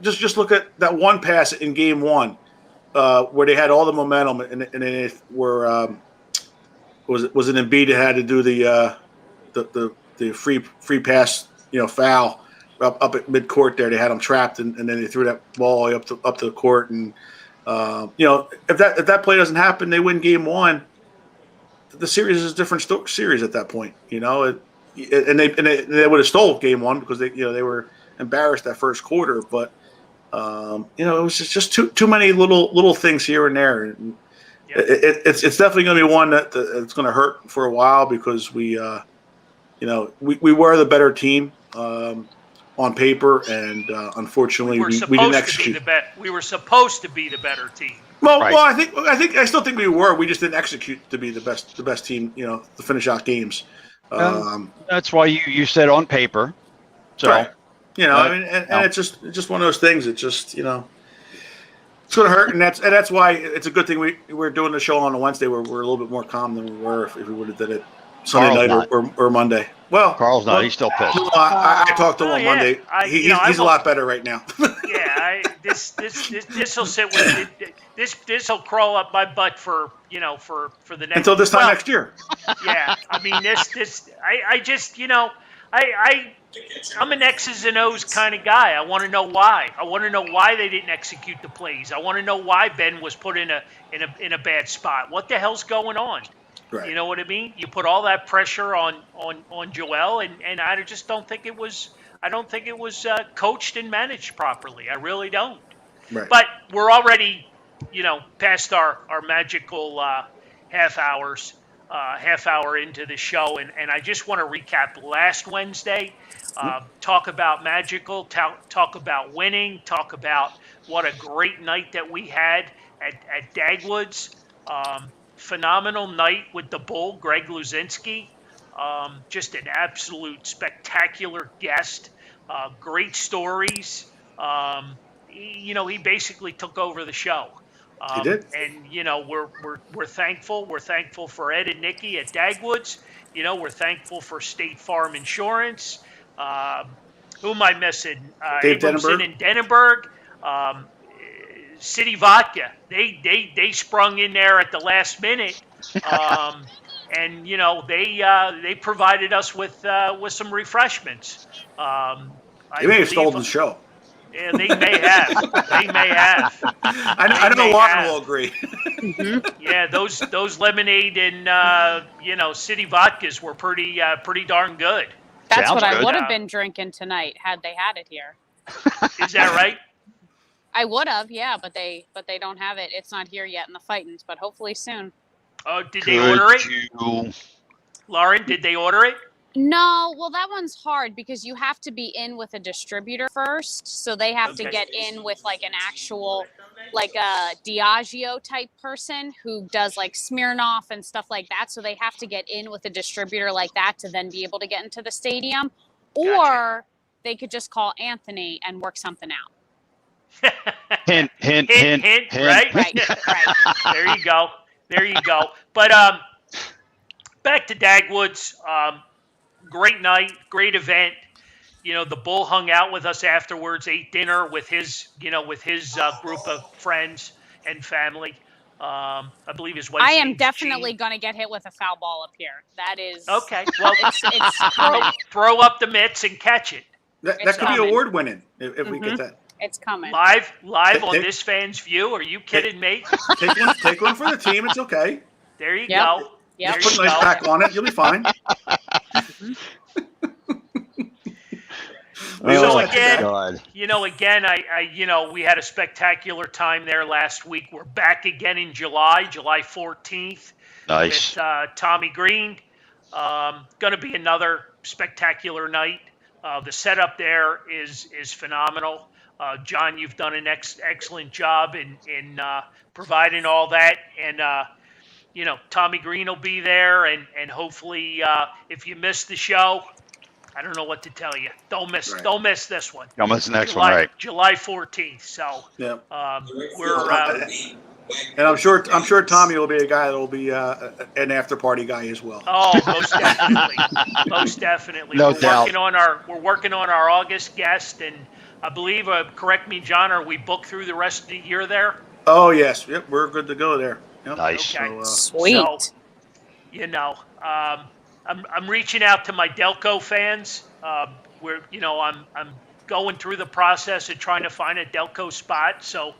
just look at that one pass in game one where they had all the momentum and it were was it Embiid that had to do the free pass foul up at midcourt there. They had him trapped and then they threw that ball up to the court, and if that play doesn't happen, they win game one. the series is a different series at that point. And they would have stole game one because they were embarrassed that first quarter, but it was just too many little things here and there. And it's definitely going to be one that it's going to hurt for a while because we were the better team on paper, and unfortunately we didn't execute. We were supposed to be the better team. Well, Right. well, I still think we were. We just didn't execute to be the best team. To finish out games. That's why you said on paper. So. Right. And it's just one of those things. It's just it's going to hurt, and that's why it's a good thing we're doing the show on a Wednesday where we're a little bit more calm than we were if we would have did it Sunday night or Monday. Well, Carl's not. He's still pissed. I talked to him on Monday. He's a lot better right now. This will sit with this will crawl up my butt for the next until this time next year. Yeah, I mean I'm an X's and O's kind of guy. I want to know why. I want to know why they didn't execute the plays. I want to know why Ben was put in a bad spot. What the hell's going on? Right. You know what I mean? You put all that pressure on Joel, and I just don't think it was. I don't think it was coached and managed properly. I really don't. Right. But we're already, past our magical half hour into the show, and I just want to recap last Wednesday. Talk about magical. Talk about winning. Talk about what a great night that we had at Dagwoods. Phenomenal night with the Bull, Greg Luzinski. Just an absolute spectacular guest. Great stories. He basically took over the show. He did. And we're thankful. We're thankful for Ed and Nikki at Dagwoods. We're thankful for State Farm Insurance. Who am I missing? Dave Abramson and Denenberg. City Vodka. They sprung in there at the last minute. And they provided us with some refreshments. They may have stolen the show. Yeah, they may have. I know Lauren will agree. Yeah, those lemonade and City vodkas were pretty darn good. That's Sounds what I good. would have been drinking tonight had they had it here. Is that right? I would have, yeah, but they don't have it. It's not here yet in the Fightins, but hopefully soon. Oh, did they order it? Lauren, did they order it? No, well, that one's hard because you have to be in with a distributor first. So they have to get in with like an actual, like a Diageo type person who does like Smirnoff and stuff like that. So they have to get in with a distributor like that to then be able to get into the stadium. Gotcha. Or they could just call Anthony and work something out. Hint. Hint, right? Right. There you go. But back to Dagwoods. Great night, great event. The Bull hung out with us afterwards, ate dinner with his group of friends and family. I believe his wife. I am definitely going to get hit with a foul ball up here. That is okay. Well, it's throw up the mitts and catch it. That could coming. be award winning if we get that. It's coming. Live on This Fan's View. Are you kidding me? Take one for the team. It's okay. There you Yep. go. Yep. There Put you a nice go. pack on it. You'll be fine. So God. again, we had a spectacular time there last week. We're back again in July 14th. Nice. With Tommy Green. Going to be another spectacular night. The setup there is phenomenal. John, you've done an excellent job in providing all that. And, Tommy Green will be there. And hopefully, if you missed the show, I don't know what to tell you. Don't miss this one. Don't miss the next one, right? July 14th. So Yeah. we're And I'm sure Tommy will be a guy that will be an after party guy as well. oh, most definitely. No we're doubt. working on our August guest, and I believe, correct me, John, are we booked through the rest of the year there? Oh yes, yep, we're good to go there. Yep. Nice. Okay. Sweet. So, I'm reaching out to my Delco fans. Where I'm going through the process of trying to find a Delco spot. So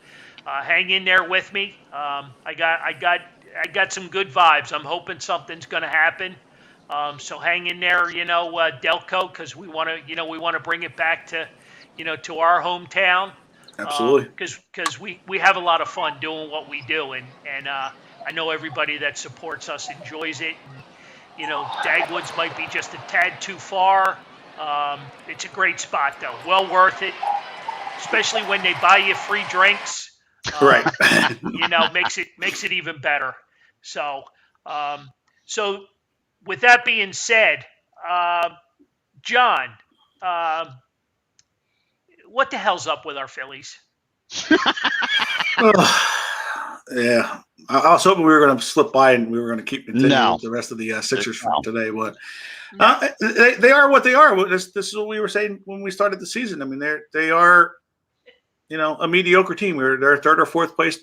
hang in there with me. I got I got some good vibes. I'm hoping something's going to happen. So hang in there, Delco, because we want to bring it back to, to our hometown. Absolutely. Because we have a lot of fun doing what we do, and I know everybody that supports us enjoys it. And, Dagwoods might be just a tad too far. It's a great spot though, well worth it, especially when they buy you free drinks. Right. Makes it even better. So, so with that being said, John, what the hell's up with our Phillies? Yeah, I was hoping we were going to slip by and we were going to keep continuing with the rest of the Sixers from today, but they are what they are. This is what we were saying when we started the season. I mean, they are, a mediocre team. They're a third or fourth place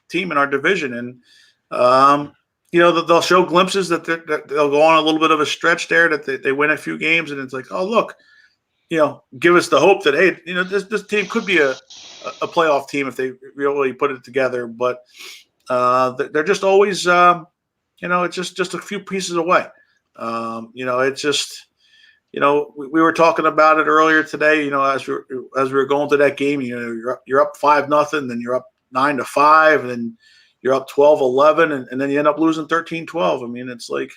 team in our division, and they'll show glimpses that they'll go on a little bit of a stretch there that they win a few games, and it's like, oh look, give us the hope that hey, this team could be a playoff team if they really put it together, but they're just always it's just a few pieces away. It's just we were talking about it earlier today. As we were going to that game, you're up 5-0, then you're up 9-5, and then you're up 12-11, and then you end up losing 13-12. I mean, it's like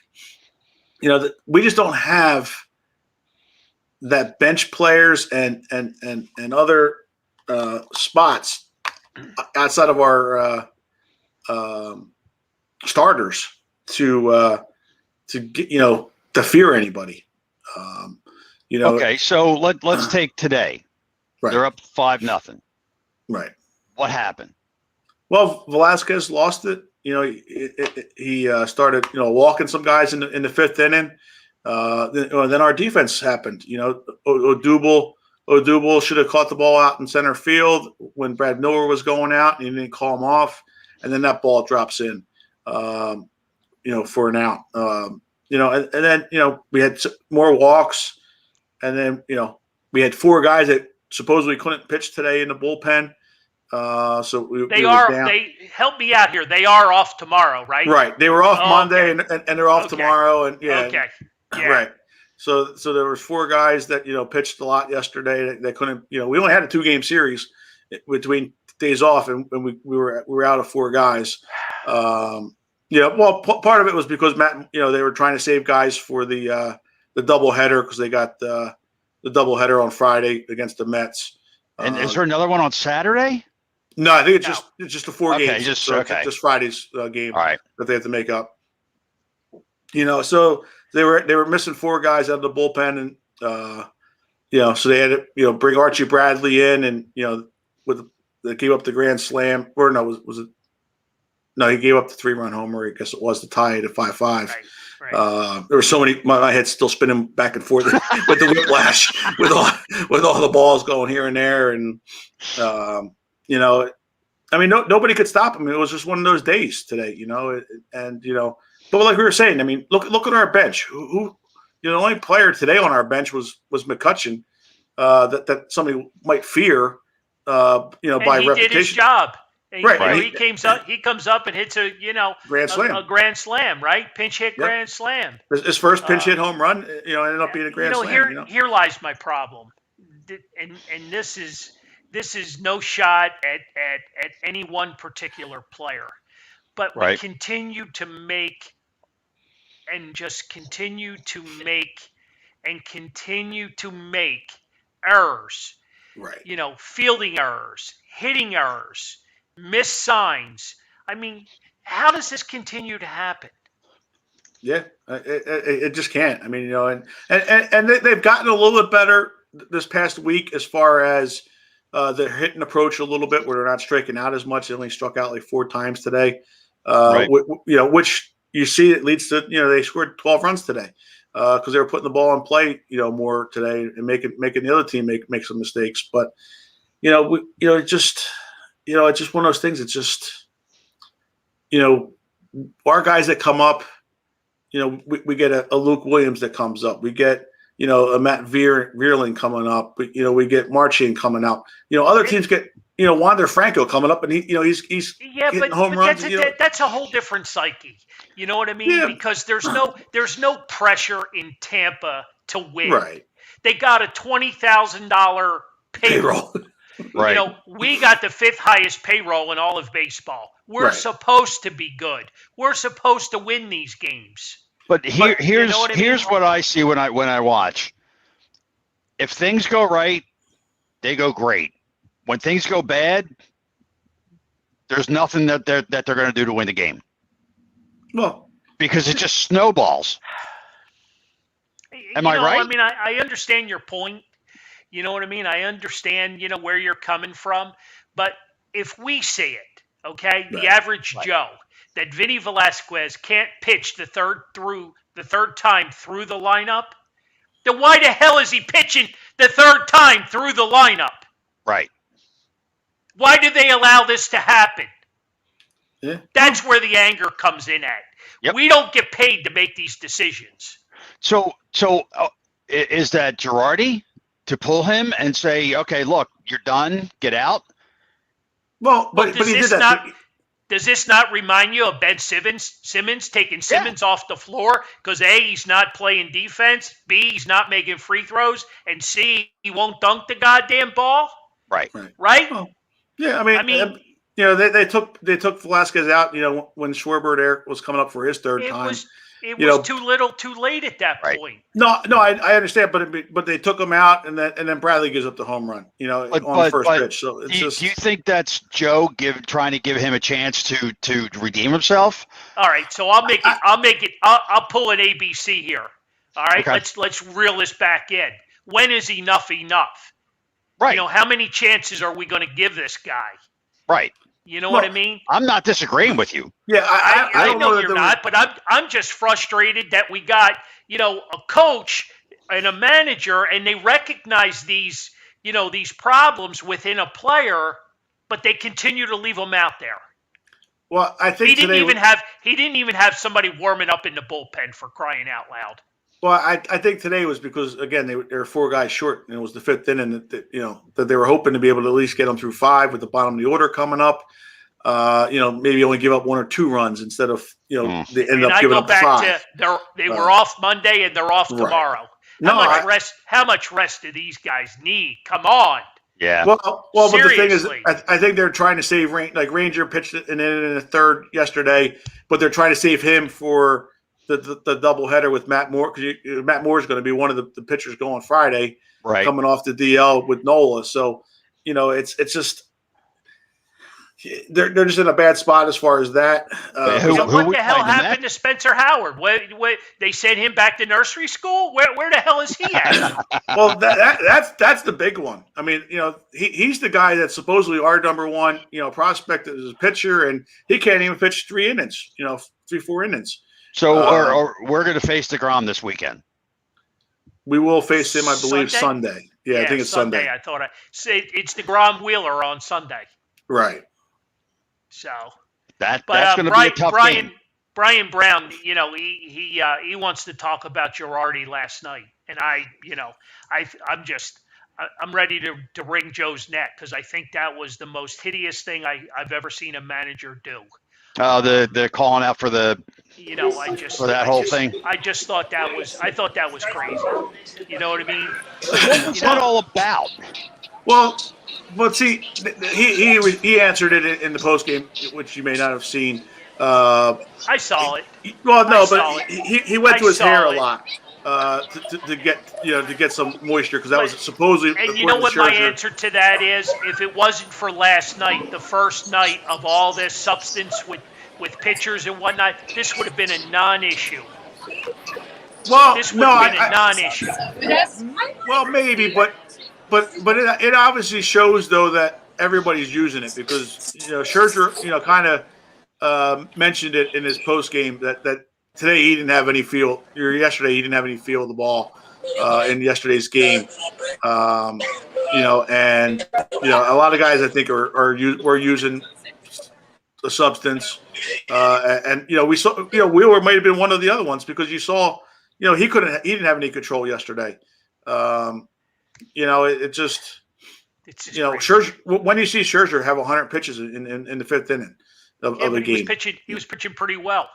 we just don't have that bench players and other spots outside of our starters to get to fear anybody. Okay, so let's take today. Right. They're up 5-0. Right. What happened? Well, Velasquez lost it. He started walking some guys in the fifth inning. Then our defense happened. Odubel should have caught the ball out in center field when Brad Miller was going out, and he didn't call him off. And then that ball drops in, for an out. And then we had more walks, and then we had four guys that supposedly couldn't pitch today in the bullpen. So they help me out here. They are off tomorrow, right? Right. They were off Monday, okay. and they're off tomorrow. And yeah. Okay. Yeah. Right. So there was four guys that pitched a lot yesterday. They couldn't. We only had a 2-game series between days off, and we were out of four guys. Well, part of it was because Matt. They were trying to save guys for the doubleheader because they got the doubleheader on Friday against the Mets. And is there another one on Saturday? No, I think it's just a 4 games. Just Friday's game that they have to make up. So they were missing four guys out of the bullpen, and so they had to bring Archie Bradley in, and they gave up the grand slam, or no, was it? No, he gave up the 3-run homer. I guess it was to tie it at 5-5. Right. There were so many. My head's still spinning back and forth with the whiplash, with all the balls going here and there, and nobody could stop him. It was just one of those days today, But like we were saying, I mean, look at our bench. Who the only player today on our bench was McCutchen, that somebody might fear, by reputation. He did his job. Right. He comes up and hits a grand slam. A grand slam, right? Pinch hit grand slam. His first pinch hit home run, ended up being a grand slam. Here lies my problem, and this is no shot at any one particular player, but we continue to make errors. Right. Fielding errors, hitting errors, missed signs. I mean, how does this continue to happen? Yeah, it just can't. I mean, and they've gotten a little bit better this past week as far as the hit and approach a little bit, where they're not striking out as much. They only struck out like 4 times today, which you see it leads to they scored 12 runs today because they were putting the ball in play more today and making the other team make some mistakes. But it's just one of those things. It's just our guys that come up. We get a Luke Williams that comes up. We get a Matt Vierling coming up. We get Marchand coming up. Other teams get Wander Franco coming up, and he's Yeah, hitting but, home but runs. that's a whole different psyche. You know what I mean? Yeah. Because there's no pressure in Tampa to win. Right. They got a $20,000 payroll. Right. We got the fifth highest payroll in all of baseball. We're Right. supposed to be good. We're supposed to win these games. But here's what I mean? here's what I see when I watch. If things go right, they go great. When things go bad, there's nothing that they're going to do to win the game Well, because it just snowballs. Am I right? I mean, I understand your point. You know what I mean? I understand, where you're coming from. But if we see it, okay, Right. the average Right. Joe, that Vinny Velasquez can't pitch the third time through the lineup, then why the hell is he pitching the third time through the lineup? Right. Why did they allow this to happen? yeah. That's where the anger comes in at. Yep. We don't get paid to make these decisions. So is that Girardi to pull him and say, okay, look, you're done, get out? Well, but does he did this that. not does this not remind you of Ben Simmons taking Simmons off the floor because A, he's not playing defense, B, he's not making free throws, and C, he won't dunk the goddamn ball? Right. Right? Well, yeah, I mean, they took Velasquez out. When Schwarber was coming up for his third It time. was too little, too late at that Right. point. No, I understand, but they took him out, and then Bradley gives up the home run. On the first pitch. So it's Do you think that's Joe trying to give him a chance to redeem himself? All right, so I'll pull an ABC here. All right, Okay. let's reel this back in. When is enough enough? Right. How many chances are we going to give this guy? Right. You know what I mean? I'm not disagreeing with you. Yeah, I don't know that you're there not, but I'm just frustrated that we got, a coach and a manager, and they recognize these problems within a player, but they continue to leave them out there. Well, I think He didn't even have somebody warming up in the bullpen, for crying out loud. Well, I think today was because, again, they were 4 guys short, and it was the 5th inning that they were hoping to be able to at least get them through 5 with the bottom of the order coming up. Maybe only give up 1 or 2 runs instead of, they end up giving up 5. They were off Monday and they're off tomorrow. Right. How much rest do these guys need? Come on. Yeah. Well, but the thing is, Seriously. I think they're trying to save Ranger pitched an inning in the 3rd yesterday, but they're trying to save him for the doubleheader with Matt Moore, because Matt Moore is going to be one of the pitchers going Friday, Right. coming off the DL with Nola. So, it's just they're just in a bad spot as far as that. What the hell happened to Spencer Howard? What they sent him back to nursery school? Where the hell is he at? Well, that's the big one. I mean, he's the guy that's supposedly our number 1, prospect as a pitcher, and he can't even pitch 3 innings, 3-4 innings. So or we're going to face DeGrom this weekend. We will face him, I believe, Sunday? Sunday. Yeah, I think it's Sunday. I thought it's DeGrom Wheeler on Sunday. Right. So That's going to be a tough game. Brian Brown, he wants to talk about Girardi last night, and I'm ready to wring Joe's neck, because I think that was the most hideous thing I've ever seen a manager do. The calling out for the for that whole thing. I just thought that was crazy. You know what I mean? What's that all about? Well, see, he answered it in the post game, which you may not have seen. I saw it. Well, no, I saw but it. he went to his saw hair it. a lot to get some moisture, because that was supposedly. And you know what my Scherzer. answer to that is? If it wasn't for last night, the first night of all this substance with pitchers and whatnot, this would have been a non-issue. Well, This would no, have been a non-issue. well, maybe, but it obviously shows, though, that everybody's using it, because Scherzer kind of mentioned it in his post game that today he didn't have any feel. Or yesterday he didn't have any feel of the ball in yesterday's game. And a lot of guys, I think, were using the substance, and we saw Wheeler might have been one of the other ones, because you saw he didn't have any control yesterday. It just It's just You know, crazy. Scherzer. When you see Scherzer have 100 pitches in the fifth inning of Yeah, the but he was game, pitching. He was pitching pretty well.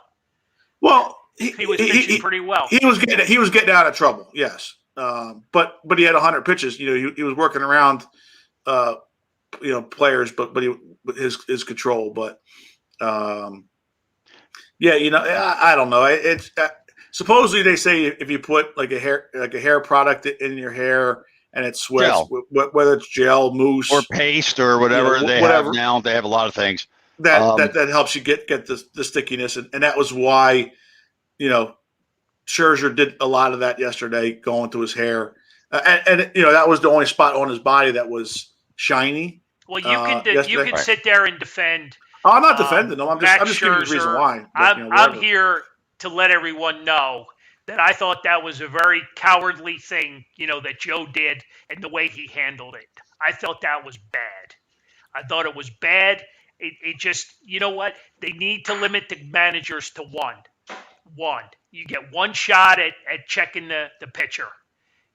well, He was pitching pretty well. he was getting out of trouble. Yes, but he had 100 pitches. You know, he was working around, players, but his control. But yeah, you know, I don't know. It's supposedly they say if you put like a hair product in your hair and it sweats, Gel. whether it's gel, mousse, Or paste or whatever they whatever. have now. They have a lot of things. that helps you get the stickiness, and that was why, you know, Scherzer did a lot of that yesterday, going to his hair, and you know that was the only spot on his body that was shiny. Well, you can yesterday. sit there and defend. Oh, I'm not defending them. I'm Max just giving you the reason Scherzer. why. But, I'm, you know, I'm whatever. here to let everyone know that I thought that was a very cowardly thing, you know, that Joe did and the way he handled it. I thought that was bad. I thought it was bad. It just, you know what? They need to limit the managers to one. You get one shot at checking the pitcher.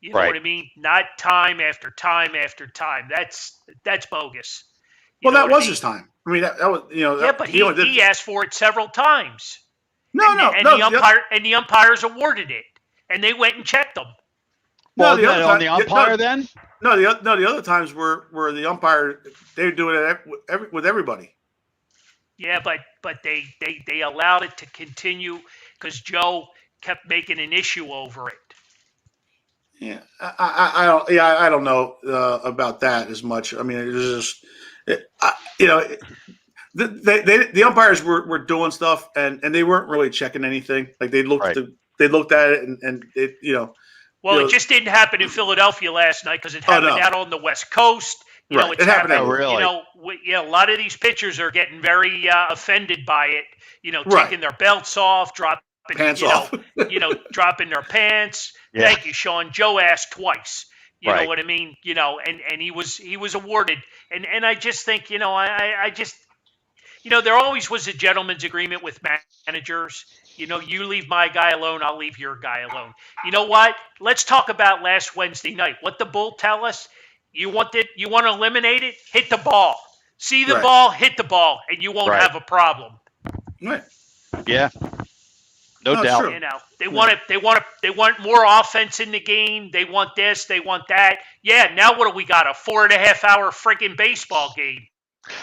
You know Right. what I mean? Not time after time after time. That's bogus. Well, know that what I was mean? his time. I mean, that was, you know. Yeah, but he asked for it several times. And the umpires awarded it, and they went and checked them. Well, the other on the time- umpire then? No, the other times were the umpire. They were doing it with everybody. Yeah, but they allowed it to continue because Joe kept making an issue over it. Yeah, I don't. Yeah, I don't know about that as much. I mean, it was just, you know, the umpires were doing stuff, and they weren't really checking anything. Like they looked Right. they looked at it, and it, you know. Well, you know, it just didn't happen in Philadelphia last night because it happened out on the West Coast. You know, Right. it's It happened happening. everywhere. You know, a lot of these pitchers are getting very offended by it. You know, Right. taking their belts off, dropping Pants you know, off. dropping their pants. Yeah. Thank you, Sean. Joe asked twice. You Right. know what I mean? You know, and he was awarded. And I just think, you know, I just, you know, there always was a gentleman's agreement with managers. You know, you leave my guy alone, I'll leave your guy alone. You know what? Let's talk about last Wednesday night. What the Bull tell us? You want to eliminate it? Hit the ball. See the Right. ball, hit the ball, and you won't Right. have a problem. Right. Yeah. No No, it's doubt. true. You know, they want more offense in the game. They want this, they want that. Yeah, now what do we got? A 4.5 hour freaking baseball game.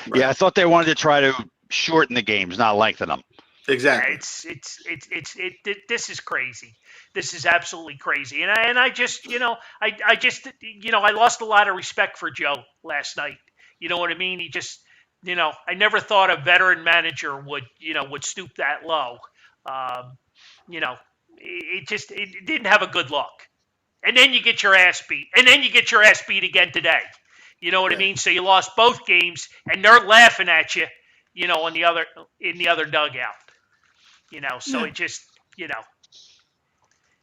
Right. Yeah, I thought they wanted to try to shorten the games, not lengthen them. Exactly. This is crazy. This is absolutely crazy. And I just, you know, I lost a lot of respect for Joe last night. You know what I mean? He just, you know, I never thought a veteran manager would stoop that low. You know, it didn't have a good look. And then you get your ass beat. And then you get your ass beat again today. You know what I mean? So you lost both games, and they're laughing at you, you know, in the other dugout. You know, so it just, you know,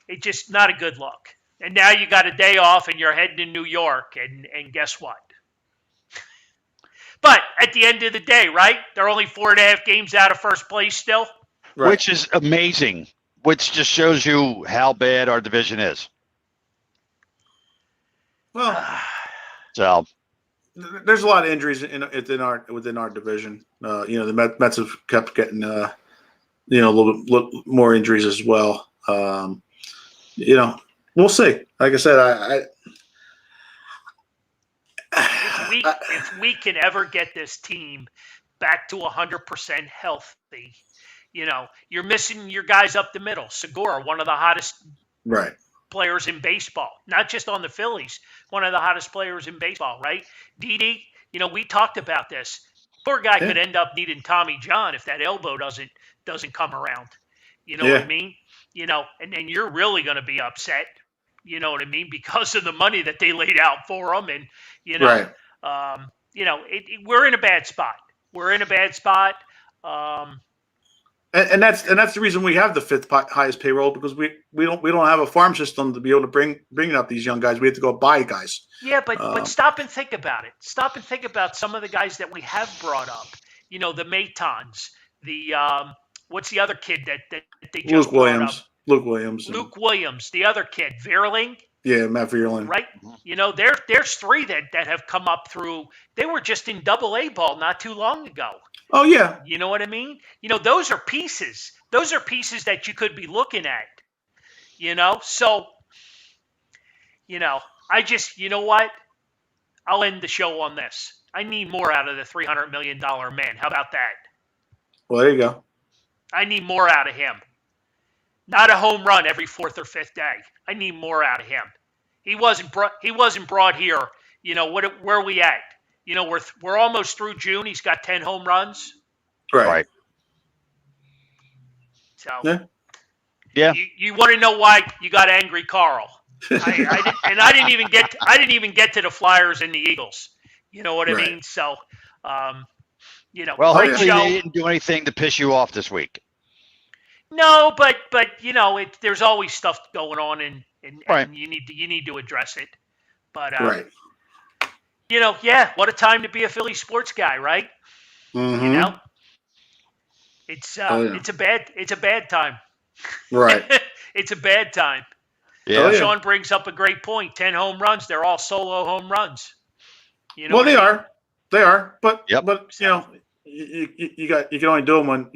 it's just not a good look. And now you got a day off, and you're heading to New York, and guess what? But at the end of the day, right? They're only 4.5 games out of first place still. Right. Which is amazing, which just shows you how bad our division is. Well, So, there's a lot of injuries within our division. You know, the Mets have kept getting you know, a little more injuries as well. You know, we'll see. Like I said, If we can ever get this team back to 100% healthy, you know, you're missing your guys up the middle. Segura, one of the hottest right. players in baseball, not just on the Phillies, one of the hottest players in baseball, right? Didi, you know, we talked about this. Poor guy could end up needing Tommy John if that elbow doesn't come around. You know what I mean? You know, and then you're really going to be upset. You know what I mean? Because of the money that they laid out for him, and you know, you know, we're in a bad spot. We're in a bad spot. And that's the reason we have the fifth highest payroll, because we don't have a farm system to be able to bring up these young guys. We have to go buy guys. Yeah, but stop and think about it. Stop and think about some of the guys that we have brought up. You know, the Matons, the what's the other kid that they just Luke Williams. Luke Williams, the other kid, Verling. Yeah, Matt Vierland. right? You know, there's three that have come up through. They were just in Double A ball not too long ago. Oh yeah, You know what I mean? You know, those are pieces. Those are pieces that you could be looking at. You know, so you know, you know what? I'll end the show on this. I need more out of the $300 million man. How about that? well there you go. I need more out of him. Not a home run every fourth or fifth day. I need more out of him. He wasn't brought here. You know where are we at? You know we're almost through June. He's got 10 home runs. Right. So Yeah. You want to know why you got angry, Carl? I didn't even get to the Flyers and the Eagles. You know what I mean? So, you know, Well, great hopefully show. they didn't do anything to piss you off this week. No, but you know, there's always stuff going on, and Right. you need to address it. But Right. you know, yeah, what a time to be a Philly sports guy, right? Mm-hmm. You know, it's yeah. it's a bad time. Right. It's a bad time. Yeah. Oh, yeah. Sean brings up a great point. 10 home runs. They're all solo home runs. You know Well, what I they mean? are. They are. But Yep. but you know, you can only do them when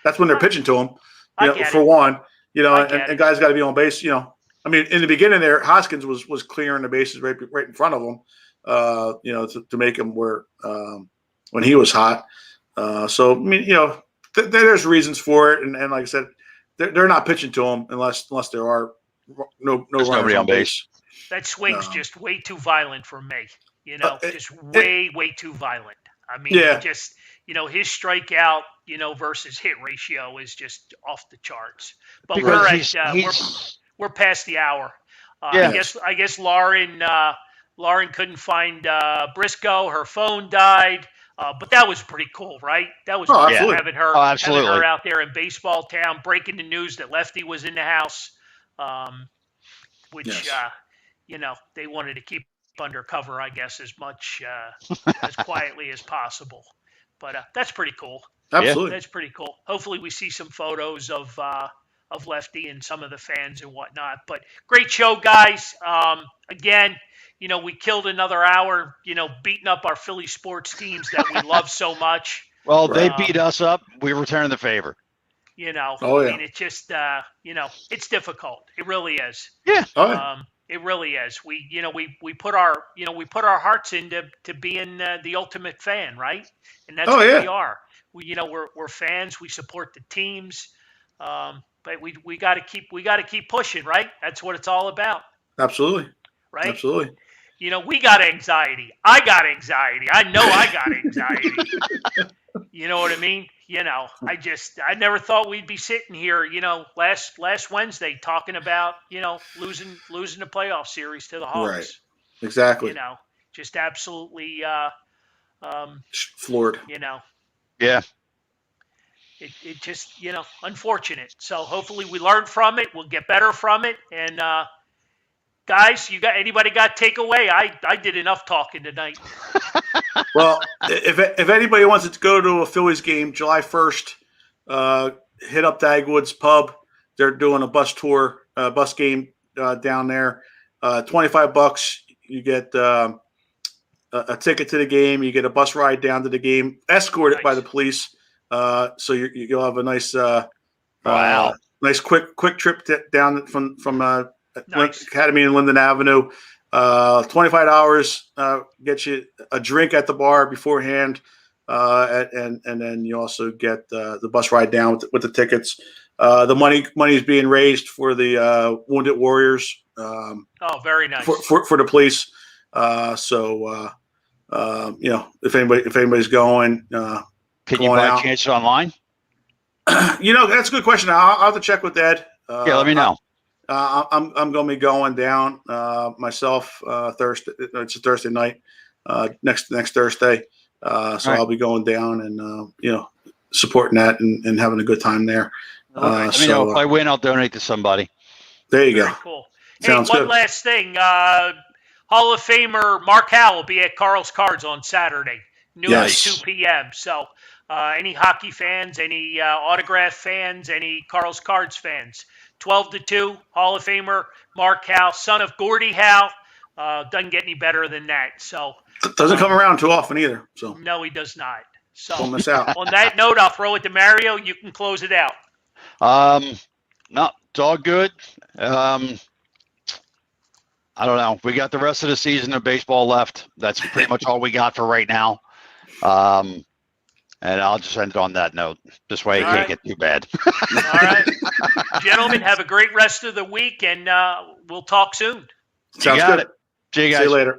that's when they're pitching to them. I You know, get for it. one, I get and it. guys got to be on base. You know, I mean, in the beginning there, Hoskins was clearing the bases right in front of him. You know, to make him where when he was hot. So I mean, you know, there's reasons for it, and like I said, they're not pitching to him unless there are no There's runners nobody on base. That swing's No. just way too violent for me. You know, it- just way too violent. I mean, Yeah. just you know, his strikeout, you know, versus hit ratio is just off the charts. But Because we're past the hour. Yeah. I guess Lauren couldn't find Briscoe. Her phone died. But that was pretty cool, right? That was Oh, cool absolutely. having her Absolutely. out there in baseball town, breaking the news that Lefty was in the house, which Yes. you know they wanted to keep undercover, I guess, as much as quietly as possible. But that's pretty cool. Absolutely. That's pretty cool. Hopefully, we see some photos of Lefty and some of the fans and whatnot. But great show, guys. Again, you know, we killed another hour, you know, beating up our Philly sports teams that we love so much. Well, they Right. beat us up. We return the favor. You know, Oh, yeah. I mean, it's just, you know, it's difficult. It really is. Yeah. Oh, yeah. It really is. We, you know, we put our hearts into being the ultimate fan, right? And that's Oh, what yeah. we are. We, you know, we're fans. We support the teams, but we got to keep pushing, right? That's what it's all about, Absolutely. right? Absolutely. You know, we got anxiety. I got anxiety. I know I got anxiety. You know what I mean? You know, I never thought we'd be sitting here, you know, last Wednesday talking about, you know, losing the playoff series to the Hawks. Right. Exactly. You know, just absolutely, Floored. you know, Yeah. it just, you know, unfortunate. So hopefully we learn from it. We'll get better from it. And, guys, anybody got takeaway? I did enough talking tonight. Well, if anybody wants to go to a Phillies game July 1st, hit up Dagwood's Pub. They're doing a bus tour, bus game down there. $25. You get a ticket to the game. You get a bus ride down to the game, escorted by Nice. the police. So you'll have a nice, Wow. nice quick trip down from Nice. Academy and Linden Avenue. $25 get you a drink at the bar beforehand, and then you also get the bus ride down with the tickets. The money is being raised for the Wounded Warriors. Oh, very nice. For the police. So you know, if anybody's going, Can you Going buy out. chances online? you know, that's a good question. I'll have to check with Ed. Yeah, let me know. I'm going to be going down myself Thursday. It's a Thursday night, next Thursday. So right. I'll be going down and you know, supporting that and having a good time there. Let me know. If I win, I'll donate to somebody. There you Very go. cool. Sounds hey, one good. last thing. Hall of Famer Mark Howell will be at Carl's Cards on Saturday, noon Yes. to 2 p.m. So any hockey fans, any autograph fans, any Carl's Cards fans. 12-2, Hall of Famer Mark Howe, son of Gordie Howe. Doesn't get any better than that. So Doesn't come around too often either. So no, he does not. So don't miss out. on that note, I'll throw it to Mario. You can close it out. No, it's all good. I don't know. We got the rest of the season of baseball left. That's pretty much all we got for right now. And I'll just end it on that note. This way it All can't right. get too bad. All right. Gentlemen, have a great rest of the week, and we'll talk soon. Sounds got good. it. See you See guys. you later.